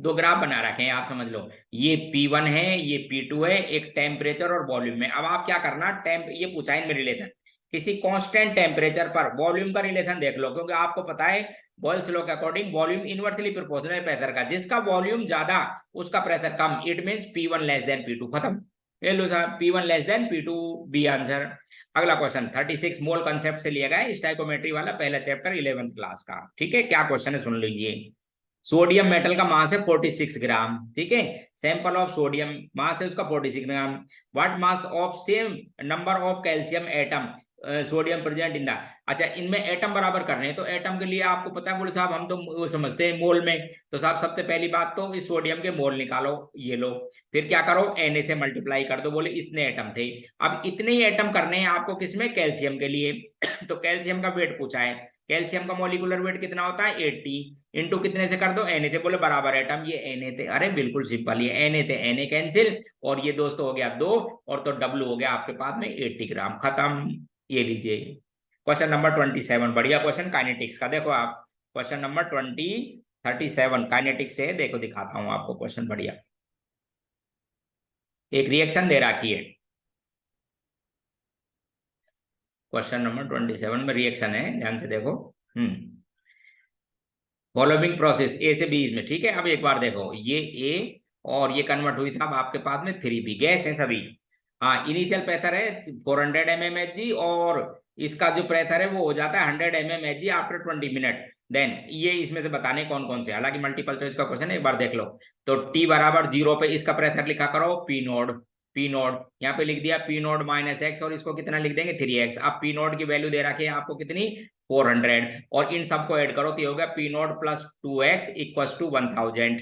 2 ग्राफ बना रखे हैं, आप समझ लो ये P1 है, ये P2 है, एक टेम्परेचर और वॉल्यूम में। अब आप क्या करना, ये पूछा है इनमें रिलेशन, किसी कांस्टेंट टेम्परेचर पर वॉल्यूम का रिलेशन देख लो, क्योंकि आपको पता है बॉयल्स लॉ के अकॉर्डिंग वॉल्यूम इनवर्सली प्रोपोर्शनल है प्रेशर का, जिसका वॉल्यूम ज्यादा उसका प्रेशर कम, it means P1 less than P2, खत्म। ये लो साहब, P1 less than P2, B answer. अगला क्वेश्चन 36 मोल कंसेप्ट से लिया गया है, स्टाइकोमेट्री वाला पहला चैप्टर 11th क्लास का। ठीक है, क्या क्वेश्चन है सुन लीजिए। सोडियम मेटल का मास है 46 ग्राम। ठीक है, सैंपल ऑफ सोडियम, मास है उसका 46 ग्राम। What mass of same number of calcium atom sodium present in the, अच्छा इनमें एटम बराबर करने हैं, तो एटम के लिए आपको पता है बोले साहब, हम तो वो समझते हैं मोल में, तो साहब सबसे पहली बात तो इस सोडियम के मोल निकालो, ये लो, फिर क्या करो Na से मल्टीप्लाई कर दो, बोले इतने एटम थे। अब इतने ही एटम करने हैं आपको किसमें, कैल्शियम के लिए। तो कैल्शियम का वेट पूछा है, कैल्शियम का मॉलिक्यूलर वेट कितना होता है 80, इंटू कितने से कर दो Na थे, बोले बराबर एटम, ये Na थे, अरे बिल्कुल सिंपल, ये Na थे Na कैंसिल, और ये दोस्तों हो गया 2, और तो W हो गया आपके पास में 80 ग्राम, खत्म। ये लीजिए क्वेश्चन नंबर 27, बढ़िया क्वेश्चन काइनेटिक्स का, देखो आप क्वेश्चन नंबर 37 काइनेटिक्स से, देखो दिखाता हूं आपको क्वेश्चन बढ़िया। एक रिएक्शन दे रखी है, क्वेश्चन नंबर 27 में रिएक्शन है, ध्यान से देखो। फॉलोइंग प्रोसेस ए से बी में, ठीक है। अब एक बार देखो, ये ए और ये कन्वर्ट हुई साहब आपके पास में 3B, गैस है सभी। हाँ, इनिशियल प्रेशर है 400 mmHg, और इसका जो प्रेशर है वो हो जाता है 100 mmHg आफ्टर 20 मिनट। देन ये इसमें से बताने कौन कौन से, हालांकि मल्टीपल चॉइस का क्वेश्चन है, एक बार देख लो। तो T बराबर 0 पे इसका प्रेशर लिखा करो P नोड, यहाँ पे लिख दिया P0 माइनस एक्स, और इसको कितना लिख देंगे 3x। अब P0 की वैल्यू दे रखी है आपको कितनी 400, और इन सबको ऐड करो तो ये होगा P0 plus 2x equal to 1000।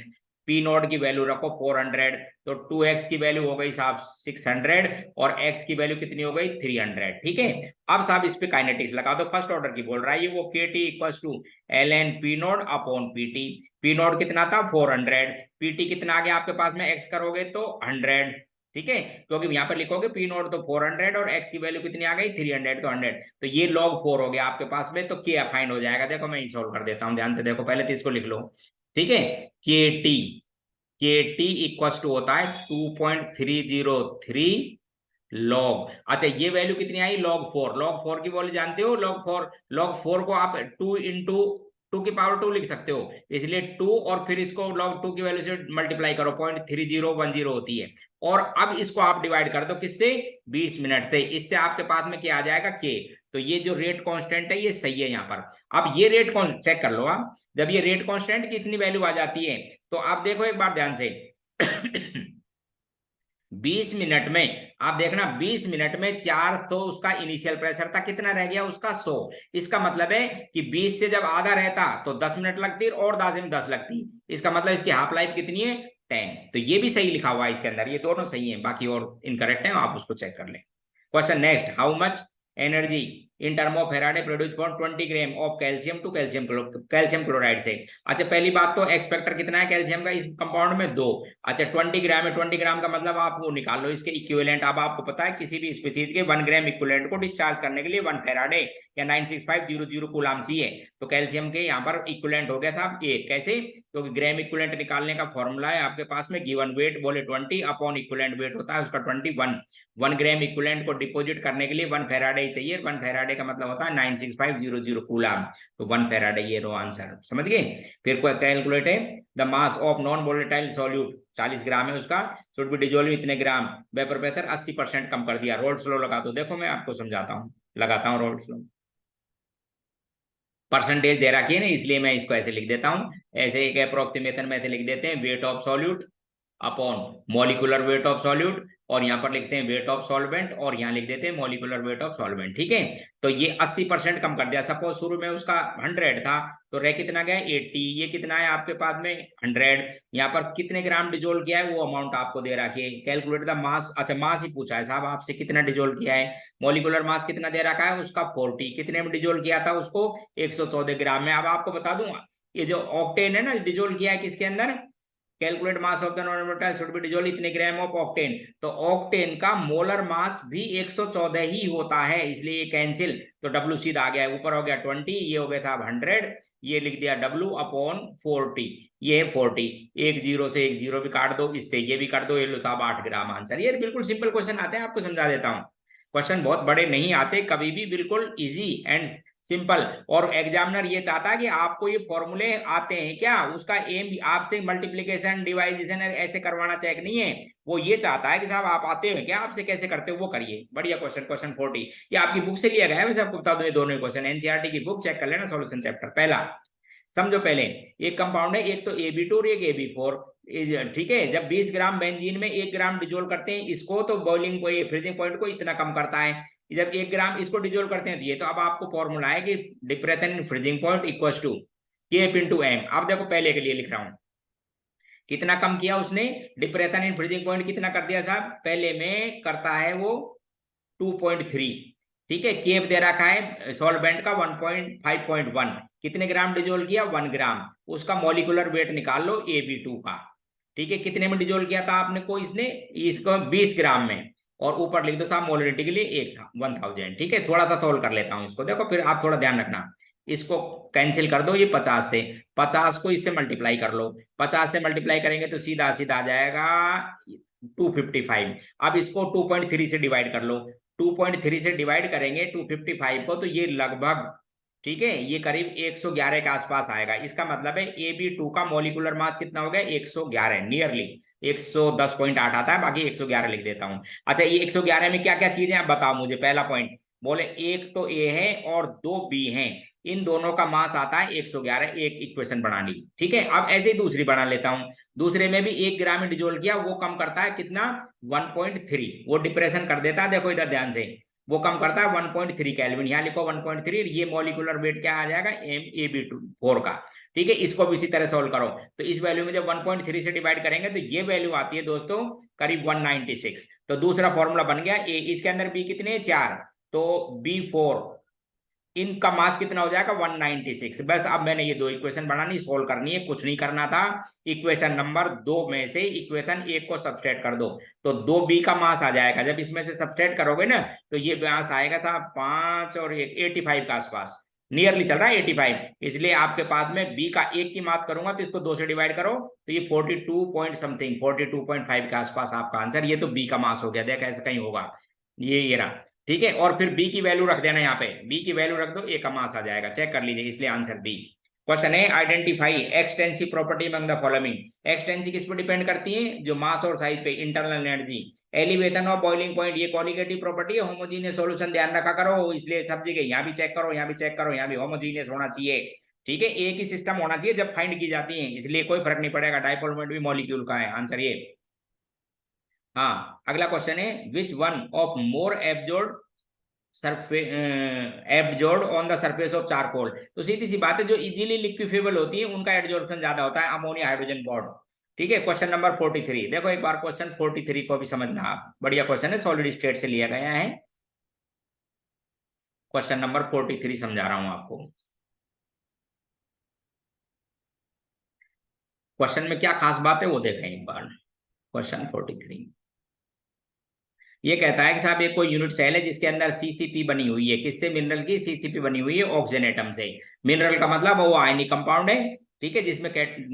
P0 की वैल्यू रखो 400, तो 2x की वैल्यू हो गई साहब 600, और x की वैल्यू कितनी हो गई 300। ठीक है, अब साहब इस पे काइनेटिक्स लगा दो, फर्स्ट ऑर्डर की बोल रहा है ये, वो KT equal to ln P0 upon PT। P0 कितना था 400, PT कितना आ गया आपके पास में, x करोगे तो 100। ठीक है, क्योंकि यहाँ पर लिखोगे P0 तो 400 और x की वैल्यू कितनी आ गई 300, तो 100, तो ये log 4 हो गया आपके पास में, तो K फाइंड हो जाएगा। देखो मैं सोल्व कर देता हूँ, ध्यान से देखो, पहले तो इसको लिख लो। ठीक है, KT इक्वल टू होता है 2.303 लॉग, अच्छा ये वैल्यू कितनी आई log 4 की वैल्यू जानते हो, log 4 को आप 2 इंटू 2 लिख सकते हो, इसलिए 2, और फिर इसको log 2 की वैल्यू से मल्टीप्लाई करो, 0.3010 होती है, और अब इसको आप डिवाइड कर दो किससे 20 मिनट से, इससे आपके पास में क्या आ जाएगा K। तो ये जो रेट कांस्टेंट है ये सही है यहाँ पर। अब ये रेट चेक कर लो आप, जब ये रेट कांस्टेंट की इतनी वैल्यू आ जाती है, तो आप देखो एक बार ध्यान से 20 मिनट में आप देखना, 20 मिनट में 4, तो उसका इनिशियल प्रेशर था कितना रह गया उसका 100। इसका मतलब है कि 20 से जब आधा रहता तो 10 मिनट लगती, और 10 में 10 लगती, इसका मतलब इसकी हाफ लाइफ कितनी है 10। तो ये भी सही लिखा हुआ है इसके अंदर, ये दोनों सही है, बाकी और इनकरेक्ट है, आप उसको चेक कर लें। Question next, how much energy in term of Faraday produce for 20 gram of calcium to calcium chloride से। अच्छा पहली बात तो एक्सपेक्टर कितना है कैल्शियम का इस कंपाउंड में 2। अच्छा 20 ग्राम है, 20 ग्राम का मतलब आप वो निकाल लो इसके इक्विवेलेंट। अब आपको पता है किसी भी स्पीशीज के 1 ग्राम इक्विवेलेंट को डिस्चार्ज करने के लिए 1 फेराडे या 96500 कूलाम चाहिए, तो कैल्शियम के यहाँ पर इक्विवेलेंट हो गया था 1। कैसे, क्योंकि ग्राम इक्विवेलेंट निकालने का फॉर्मूला है आपके पास में, गिवन वेट बोले 20 अपॉन इक्विवेलेंट वेट होता है उसका 21। 1 ग्राम इक्विवेलेंट को डिपॉजिट करने के लिए 1 फेराडे चाहिए, 1 फेराडे का मतलब होता है 96500 कूलाम, तो 1 फेराडे ये रो आंसर, समझ गए। फिर कोई कैलकुलेट है the mass of non volatile solute 40 ग्राम है उसका, शुड बी डिसॉल्व इतने ग्राम, वेपर प्रेशर 80% कम कर दिया। रोल्स लॉ लगा दो, देखो मैं आपको समझाता हूँ, लगाता हूँ रोल्स लॉ। परसेंटेज दे रखी है ना, इसलिए मैं इसको ऐसे लिख देता हूँ, ऐसे एक अप्रोक्सीमेशन में ऐसे लिख देते हैं, weight of solute upon molecular weight of solute, और यहाँ पर लिखते हैं वेट ऑफ सॉल्वेंट, और यहाँ लिख देते हैं मॉलिकुलर वेट ऑफ सॉल्वेंट। ठीक है, तो ये 80% कम कर दिया। सपोज शुरू में उसका 100 था, तो रह कितना गया 80, ये कितना है आपके पास में 100, यहाँ पर कितने ग्राम डिजोल्व किया है वो अमाउंट आपको दे रखी है। कैलकुलेट द मास, अच्छा मास ही पूछा है साहब आपसे, कितना डिजोल्व किया है। मॉलिकुलर मास कितना दे रखा है उसका 40, कितने में डिजोल्व किया था उसको 114 ग्राम में। अब आपको बता दूंगा ये जो ऑक्टेन है ना डिजोल्व किया है किसके अंदर, calculate mass of the non should be dissolve इतने ग्राम ऑफ ऑक्टेन, तो ऑक्टेन का मोलर मास भी 114 ही होता है, इसलिए ये कैंसिल, तो W सीधा आ गया, ऊपर हो गया 20, ये हो गया था 100, ये लिख दिया W अपॉन 40, ये 40, एक जीरो से एक जीरो भी काट दो, इससे ये भी काट दो, ये लो साहब 8 ग्राम आंसर। ये बिल्कुल सिंपल क्वेश्चन आते हैं, आपको समझा देता हूँ, क्वेश्चन बहुत बड़े नहीं आते कभी भी, बिल्कुल इजी एंड सिंपल। और एग्जामिनर ये चाहता है कि आपको ये फॉर्मूले आते हैं क्या, उसका एम आपसे मल्टीप्लिकेशन डिवाइडेशन ऐसे करवाना चेक नहीं है, वो ये चाहता है कि साहब आप आते हो क्या, आपसे कैसे करते हो वो करिए। बढ़िया क्वेश्चन, क्वेश्चन 40, ये आपकी बुक से लिया गया है, वैसे आपको बता दो ये दोनों क्वेश्चन एनसीईआरटी की बुक चेक कर लेना, सॉल्यूशन चैप्टर पहला। समझो पहले, एक कंपाउंड है, एक तो AB2 और एक AB4, ठीक है। जब 20 ग्राम बेंजीन में 1 ग्राम डिजोल्व करते हैं इसको, तो बॉइलिंग को, फ्रीजिंग पॉइंट को इतना कम करता है। जब 1 ग्राम इसको डिजोल्व करते हैं तो ये, तो अब आपको फॉर्मूला है कि depression in freezing point equal to Kf into M. अब देखो पहले के लिए लिख रहा हूं, कितना कम किया उसने, डिप्रेशन इन फ्रीजिंग पॉइंट कितना कर दिया साहब, पहले में करता है वो 2.3, ठीक है। केफ दे रखा है सॉल्वेंट का 1.5.1, कितने ग्राम डिजोल्व किया, 1 ग्राम, उसका मॉलिक्यूलर वेट निकाल लो AB2 का, ठीक है। कितने में डिजोल्व किया था आपने को, इसने इसको 20 ग्राम में, और ऊपर लिख दो साहब मोलरिटी के लिए 1000, ठीक है। थोड़ा सा तौल कर लेता हूं इसको, देखो फिर आप थोड़ा ध्यान रखना, इसको कैंसिल कर दो, ये 50 से, 50 को इससे मल्टीप्लाई कर लो, 50 से मल्टीप्लाई करेंगे तो सीधा सीधा आ जाएगा 255। अब इसको 2.3 से डिवाइड कर लो, 2.3 से डिवाइड करेंगे 255 को, तो ये लगभग, ठीक है, ये करीब 111 के आसपास आएगा। इसका मतलब है AB2 का मॉलिक्यूलर मास कितना हो गया, 111, नियरली 110.8 आता है, बाकी 111 लिख देता हूं। अच्छा, ये 111 में क्या क्या चीजें आप बताओ मुझे। पहला पॉइंट बोले, एक तो A है और 2 B हैं, इन दोनों का मास आता है 111, एक इक्वेशन बनानी, ठीक है। अब ऐसे ही दूसरी बना लेता हूं, दूसरे में भी 1 ग्राम में डिजोल्व किया, वो कम करता है कितना, 1.3, वो डिप्रेशन कर देता है, देखो इधर ध्यान से, वो कम करता है 1.3 केल्विन, यहाँ लिखो 1.3, ये मॉलिक्यूलर वेट क्या आ जाएगा, AB4 का, ठीक है। इसको भी इसी तरह सोल्व करो, तो इस वैल्यू में जब 1.3 से डिवाइड करेंगे तो ये वैल्यू आती है दोस्तों करीब 196। तो दूसरा फॉर्मूला बन गया ए, इसके अंदर बी कितने, 4, तो B4, इनका मास कितना हो जाएगा, 196। बस अब मैंने ये दो इक्वेशन बनानी, सोल्व करनी है, कुछ नहीं करना था। इक्वेशन नंबर 2 में से इक्वेशन 1 को सब्सट्रैक्ट कर दो, तो 2B का मास आ जाएगा। जब इसमें से सब्सट्रैक्ट करोगे ना, तो ये मास आएगा था 5 और 1 85 के आसपास, नियरली चल रहा है 85। इसलिए आपके पास में B का 1 की मात करूंगा तो इसको 2 से डिवाइड करो, तो ये 42 पॉइंट समथिंग, 42.5 के आसपास आपका आंसर। ये तो B का मास हो गया, देख ऐसे कहीं होगा, ये रहा, ठीक है। और फिर B की वैल्यू रख देना, यहाँ पे B की वैल्यू रख दो, A का मास आ जाएगा, चेक कर लीजिए, इसलिए आंसर B। क्वेश्चन है, identify extensive property among the following. Extensive किस पर डिपेंड करती है, जो मास और साइज पे, internal energy, elevation of boiling point, ये क्वालिटेटिव प्रॉपर्टी है। होमोजीनियस सॉल्यूशन ध्यान रखा करो, इसलिए सब जगह यहाँ भी चेक करो, यहाँ भी चेक करो, यहाँ भी होमोजीनियस होना चाहिए, ठीक है। एक ही सिस्टम होना चाहिए जब फाइंड की जाती है, इसलिए कोई फर्क नहीं पड़ेगा, डाइपोल मोमेंट भी मॉलिक्यूल का है, आंसर ये। हाँ, अगला क्वेश्चन है, which one of more absorb absorb on the surface of charcoal. तो सीधी सी बात है, जो इजीली लिक्विफेबल होती है उनका एब्जॉर्प्शन ज्यादा होता है, अमोनिया हाइड्रोजन बॉन्ड, ठीक है। क्वेश्चन नंबर 43, देखो एक बार क्वेश्चन 43 को भी समझना आप, बढ़िया क्वेश्चन है, सॉलिड स्टेट से लिया गया है। क्वेश्चन नंबर 43 समझा रहा हूं आपको। क्वेश्चन में क्या खास बात है वो देखें एक बार। क्वेश्चन 43 ये कहता है कि साहब एक कोई यूनिट सेल है जिसके अंदर सीसीपी बनी हुई है, किससे, मिनरल की सीसीपी बनी हुई है ऑक्सीजन एटम से। मिनरल का मतलब वो आयनिक कंपाउंड है, ठीक है, जिसमें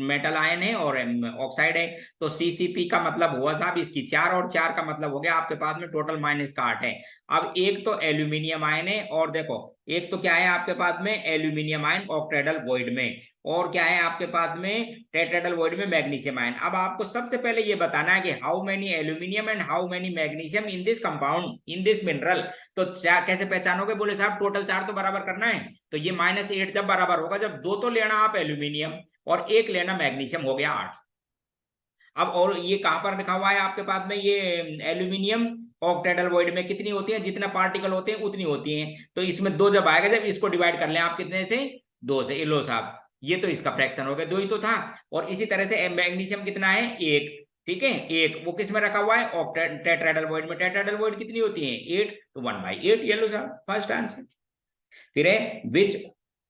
मेटल आयन है और ऑक्साइड है। तो सीसीपी का मतलब हुआ साहब इसकी 4, और 4 का मतलब हो गया आपके पास में टोटल -8 है। अब एक तो एल्यूमिनियम आयन है, और देखो एक तो क्या है आपके पास में, एल्यूमिनियम आयन ऑक्टेडल वॉइड में, और क्या है आपके पास में, टेट्राहेड्रल वॉइड में मैग्नीशियम आयन। अब आपको सबसे पहले ये बताना है कि how many aluminium and how many magnesium in this compound, in this mineral. तो कैसे पहचानोगे, बोले साहब टोटल 4 तो बराबर करना है, तो ये -8 जब बराबर होगा, जब 2 तो लेना आप एल्यूमिनियम और 1 लेना मैग्नीशियम, हो गया 8। अब और ये कहां पर लिखा हुआ है आपके पास में, ये एल्यूमिनियम ऑक्टेडल वॉइड में कितनी होती है, जितना पार्टिकल होते हैं उतनी होती हैं, तो इसमें 2 जब आएगा, जब इसको डिवाइड कर लें आप कितने से, 2 से, ये लो साहब, ये तो इसका फ्रैक्शन हो गया, 2 ही तो था। और इसी तरह से मैग्नीशियम कितना है, 1, ठीक है, 1, वो किस में रखा हुआ है, टेट्राहेड्रल वॉइड में। टेट्राहेड्रल वॉइड कितनी होती है, 8, तो 1/8, ये लो साहब फर्स्ट आंसर। फिर है, which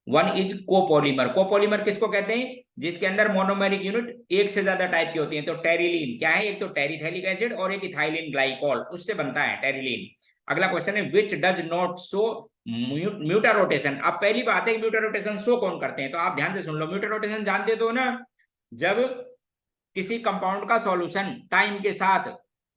one is copolymer. Copolymer किसको कहते हैं, जिसके अंदर मोनोमेरिक यूनिट एक से ज्यादा टाइप की होती है। तो टेरिलीन क्या है, एक तो टेरिथैलिक एसिड और एक इथाइलिन ग्लाइकोल, उससे बनता है टेरिलीन। अगला क्वेश्चन है, which does not show mutarotation. अब पहली बात है, म्यूटर रोटेशन शो कौन करते हैं, तो आप ध्यान से सुन लो। म्यूटर रोटेशन जानते तो ना, जब किसी कंपाउंड का सॉल्यूशन टाइम के साथ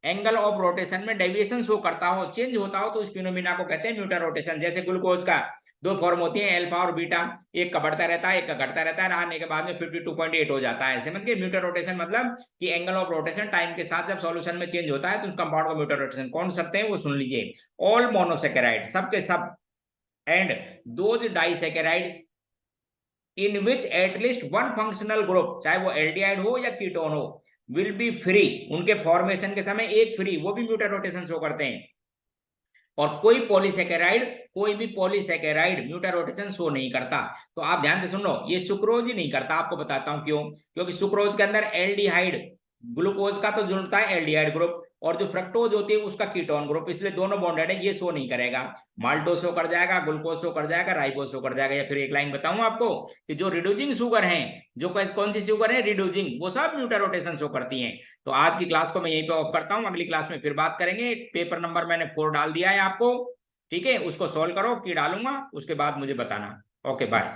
एंगल ऑफ रोटेशन में डेविएशन शो करता हो, चेंज होता हो, तो उस फिनोमिना को कहते हैं म्यूटर रोटेशन। जैसे ग्लूकोज का दो फॉर्म होती है अल्फा और बीटा, एक का बढ़ता रहता है एक का घटता रहता है, आने के बाद में 52.8 हो जाता है। समझ गए? म्यूटर रोटेशन मतलब कि एंगल ऑफ रोटेशन टाइम के साथ जब सॉल्यूशन में चेंज होता है तो उस कंपाउंड का म्यूटर रोटेशन कौन सकते हैं वो सुन लीजिए। ऑल मोनोसेकेराइड, सब के सब, and those disaccharides in which at least one functional group, चाहे वो एल्डिहाइड हो या कीटोन हो, विल बी फ्री, उनके फॉर्मेशन के समय एक फ्री, वो भी म्यूटर रोटेशन शो करते हैं। और कोई भी पॉलीसेकेराइड म्यूटर रोटेशन शो नहीं करता। तो आप ध्यान से सुन लो, ये सुक्रोज ही नहीं करता, आपको बताता हूं क्यों। क्योंकि सुक्रोज के अंदर एल्डिहाइड, ग्लूकोज का तो जुड़ता है एल्डिहाइड ग्रुप, और जो फ्रक्टोज होती है उसका कीटोन ग्रुप, इसलिए दोनों बॉन्डेड है, ये शो नहीं करेगा। माल्टोज शो कर जाएगा, ग्लूकोज शो कर जाएगा, राइबोज शो कर जाएगा। या फिर एक लाइन बताऊं आपको कि जो रिड्यूसिंग शुगर है, जो कौन सी शुगर है रिड्यूसिंग, वो सब म्यूटर रोटेशन शो करती हैं। तो आज की क्लास को मैं यहीं पे ऑफ करता हूं, अगली क्लास में फिर बात करेंगे। पेपर नंबर मैंने 4 डाल दिया है आपको, ठीक है, उसको सॉल्व करो, की डालूंगा, उसके बाद मुझे बताना। Okay bye.